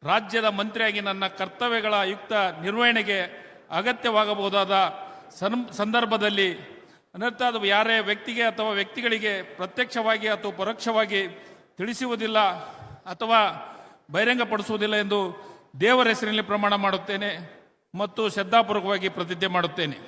ರಾಜ್ಯದ ಮಂತ್ರಿಯಾಗಿ ನನ್ನ ಕರ್ತವ್ಯಗಳ ಯುಕ್ತ ನಿರ್ವಹಣೆಗೆ ಅಗತ್ಯವಾಗಬಹುದಾದ ಸಂದರ್ಭದಲ್ಲಿ ಅನರ್ಥಾದ ಯಾರೇ ವ್ಯಕ್ತಿಗೆ ಅಥವಾ ವ್ಯಕ್ತಿಗಳಿಗೆ ಪ್ರತ್ಯಕ್ಷವಾಗಿ ಅಥವಾ ಪರೋಕ್ಷವಾಗಿ ತಿಳಿಸುವುದಿಲ್ಲ ಅಥವಾ ಬಹಿರಂಗಪಡಿಸುವುದಿಲ್ಲ ಎಂದು ದೇವರ ಹೆಸರಿನಲ್ಲಿ ಪ್ರಮಾಣ ಮಾಡುತ್ತೇನೆ ಮತ್ತು ಶ್ರದ್ಧಾಪೂರ್ವಕವಾಗಿ ಪ್ರತಿಜ್ಞೆ ಮಾಡುತ್ತೇನೆ.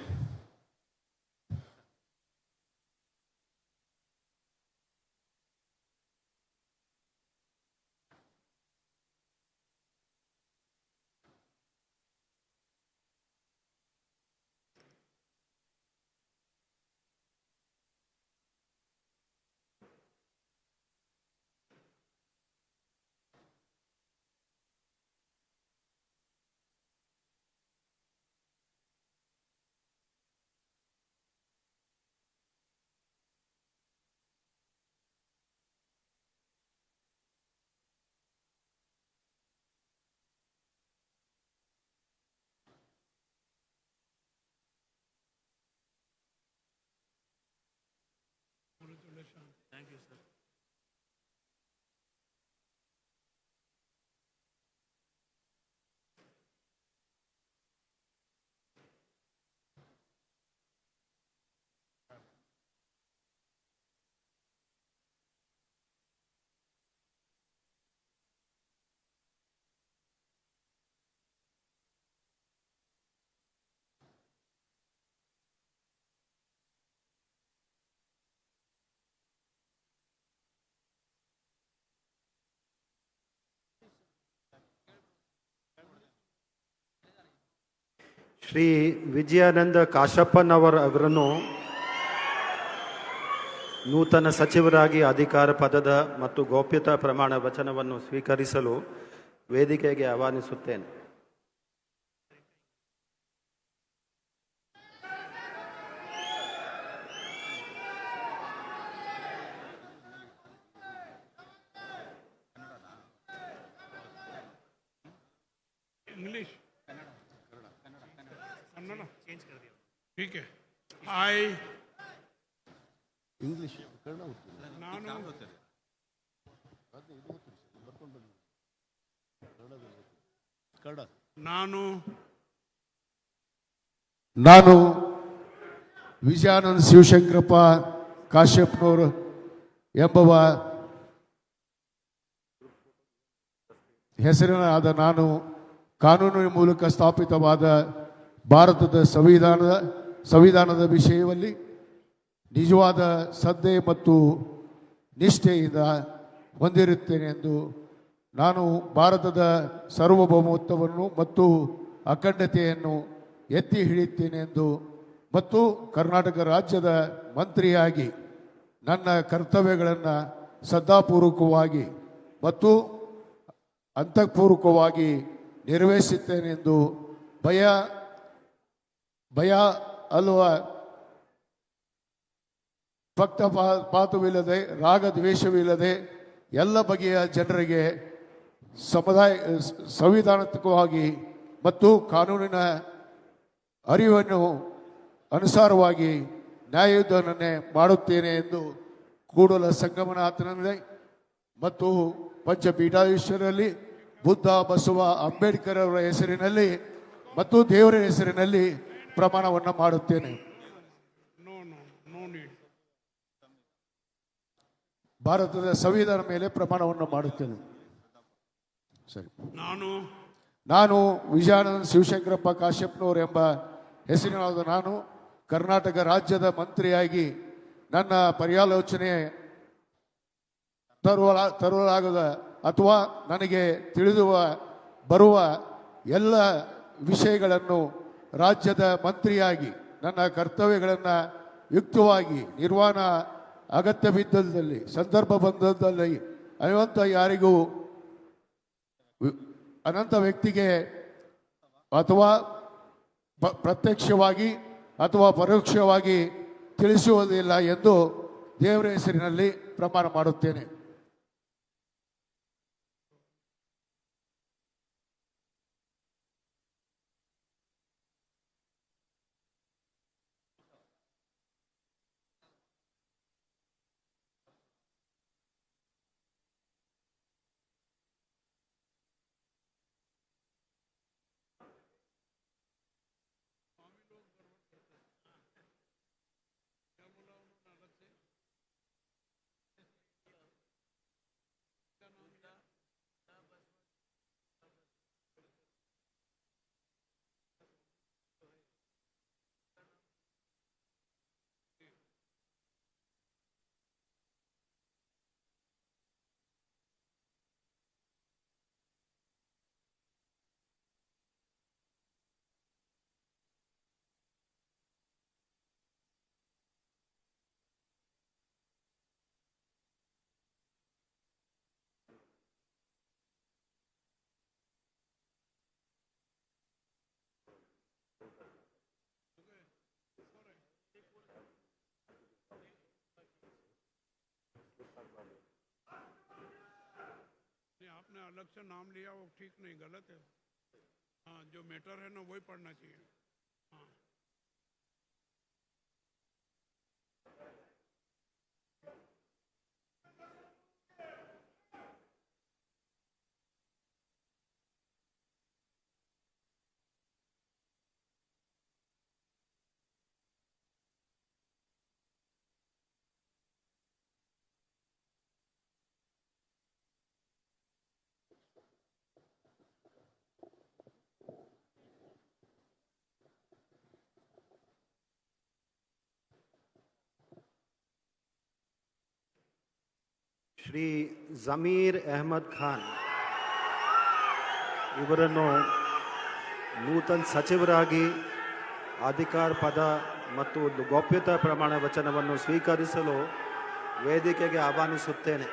Thank you, sir. Shri Vijayananda ಕಾಶಪ್ಪನವರನ್ನು ನೂತನ ಸಚಿವರಾಗಿ ಅಧಿಕಾರ ಪದದ ಮತ್ತು ಗೌಪ್ಯತಾ ಪ್ರಮಾಣ ವಚನವನ್ನು ಸ್ವೀಕರಿಸಲು ವೇದಿಕೆಗೆ ಆಹ್ವಾನಿಸುತ್ತೇನೆ. इंग्लिश कन्नड़ चेंज कर दिया. ठीक है. आई ಇಂಗ್ಲಿಷ್ ನಾನು ವಿಜಯಾನಂದ ಶಿವಶಂಕರಪ್ಪ ಕಾಶ್ಯಪ್ನವರು ಎಂಬುವ ಹೆಸರಿನಾದ ನಾನು ಕಾನೂನಿನ ಮೂಲಕ ಸ್ಥಾಪಿತವಾದ ಭಾರತದ ಸಂವಿಧಾನದ ವಿಷಯದಲ್ಲಿ ನಿಜವಾದ ಶ್ರದ್ಧೆ ಮತ್ತು ನಿಷ್ಠೆಯಿಂದ ಹೊಂದಿರುತ್ತೇನೆ ಎಂದು ನಾನು ಭಾರತದ ಸಾರ್ವಭೌಮತ್ವವನ್ನು ಮತ್ತು ಅಖಂಡತೆಯನ್ನು ಎತ್ತಿ ಹಿಡಿಯುತ್ತೇನೆ ಎಂದು ಮತ್ತು ಕರ್ನಾಟಕ ರಾಜ್ಯದ ಮಂತ್ರಿಯಾಗಿ ನನ್ನ ಕರ್ತವ್ಯಗಳನ್ನು ಶ್ರದ್ಧಾಪೂರ್ವಕವಾಗಿ ಮತ್ತು ಅಂತಃಪೂರ್ವಕವಾಗಿ ನಿರ್ವಹಿಸುತ್ತೇನೆಂದು ಭಯ ಅಲ್ವ ಪಕ್ಷಪಾತವಿಲ್ಲದೆ ರಾಗ ದ್ವೇಷವಿಲ್ಲದೆ ಎಲ್ಲ ಬಗೆಯ ಜನರಿಗೆ ಸಂವಿಧಾನಾತ್ಮಕವಾಗಿ ಮತ್ತು ಕಾನೂನಿನ ಅರಿವನ್ನು ಅನುಸಾರವಾಗಿ ನ್ಯಾಯಯುತವನ್ನೇ ಮಾಡುತ್ತೇನೆ ಎಂದು ಕೂಡಲ ಸಂಗಮನಾಥನಲ್ಲಿ ಮತ್ತು ಪಂಚಪೀಠಾಧೀಶರಲ್ಲಿ ಬುದ್ಧ, ಬಸವ, ಅಂಬೇಡ್ಕರ್ ಅವರ ಹೆಸರಿನಲ್ಲಿ ಮತ್ತು ದೇವರ ಹೆಸರಿನಲ್ಲಿ ಪ್ರಮಾಣವನ್ನು ಮಾಡುತ್ತೇನೆ. ಭಾರತದ ಸಂವಿಧಾನ ಮೇಲೆ ಪ್ರಮಾಣವನ್ನು ಮಾಡುತ್ತೇನೆ. ಸರಿ. ನಾನು ವಿಜಯಾನಂದ ಶಿವಶಂಕರಪ್ಪ ಕಾಶ್ಯಪ್ನವರು ಎಂಬ ಹೆಸರಿನಾದ ನಾನು ಕರ್ನಾಟಕ ರಾಜ್ಯದ ಮಂತ್ರಿಯಾಗಿ ನನ್ನ ಪರ್ಯಾಲೋಚನೆ ತರಲಾಗದ ಅಥವಾ ನನಗೆ ತಿಳಿದು ಬರುವ ಎಲ್ಲ ವಿಷಯಗಳನ್ನು ರಾಜ್ಯದ ಮಂತ್ರಿಯಾಗಿ ನನ್ನ ಕರ್ತವ್ಯಗಳನ್ನು ಯುಕ್ತವಾಗಿ ನಿರ್ವಹಣಾ ಅಗತ್ಯ ಬಿದ್ದಲ್ಲಿ ಸಂದರ್ಭ ಬಂದದಲ್ಲಿ ಯಾರಿಗೂ ಅನಂತ ವ್ಯಕ್ತಿಗೆ ಅಥವಾ ಪ್ರತ್ಯಕ್ಷವಾಗಿ ಅಥವಾ ಪರೋಕ್ಷವಾಗಿ ತಿಳಿಸುವುದಿಲ್ಲ ಎಂದು ದೇವರ ಹೆಸರಿನಲ್ಲಿ ಪ್ರಮಾಣ ಮಾಡುತ್ತೇನೆ. आपने अलग से नाम लिया वो ठीक नहीं, गलत है. हाँ, जो मैटर है ना वही पढ़ना चाहिए. हाँ. ಶ್ರೀ ಜಮೀರ್ ಅಹಮದ್ ಖಾನ್ ಇವರನ್ನು ನೂತನ ಸಚಿವರಾಗಿ ಅಧಿಕಾರ ಪದ ಮತ್ತು ಒಂದು ಗೌಪ್ಯತಾ ಪ್ರಮಾಣ ವಚನವನ್ನು ಸ್ವೀಕರಿಸಲು ವೇದಿಕೆಗೆ ಆಹ್ವಾನಿಸುತ್ತೇನೆ.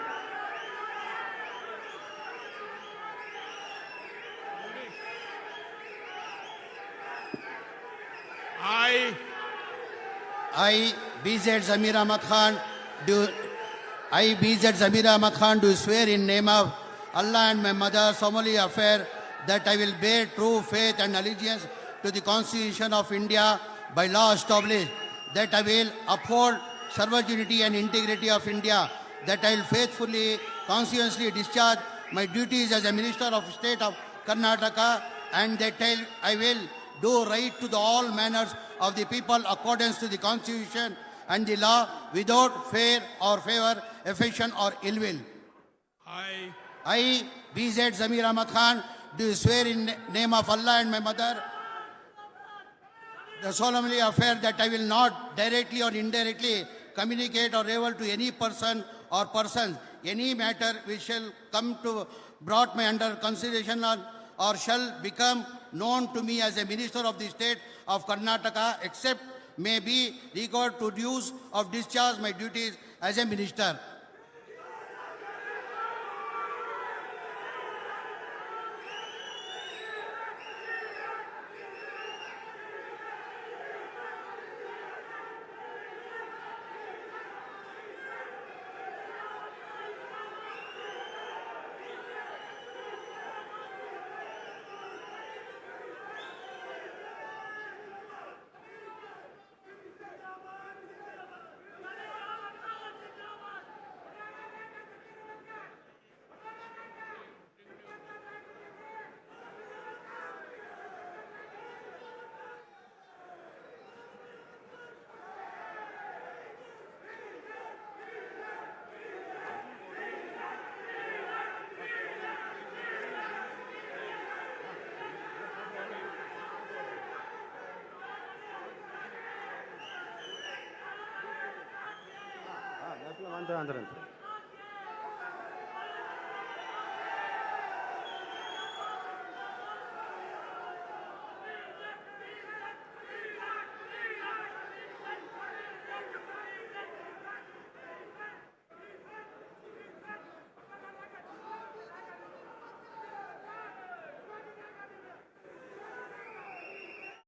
I, BZ Zamir Ahmad Khan, do swear in name of Allah and my mother solemnly affirm that I will bear true faith and allegiance to the Constitution of India by law established, that I will uphold sovereignty and integrity of India, that I will faithfully, conscientiously discharge my duties as a Minister of State of Karnataka, and that I will do right to all manners of the people accordance to the Constitution and the law without fear or favor, affection or ill will. I, BZ Zamir Ahmad Khan, do swear in name of Allah and my mother, solemnly affirm that I will not directly or indirectly communicate or reveal to any person or persons any matter which shall come to brought me under consideration or shall become known to me as a Minister of the State of Karnataka, except may be required to use of discharge my duties as a Minister. ಅಂತ ಅಂದ್ರಂತೆ.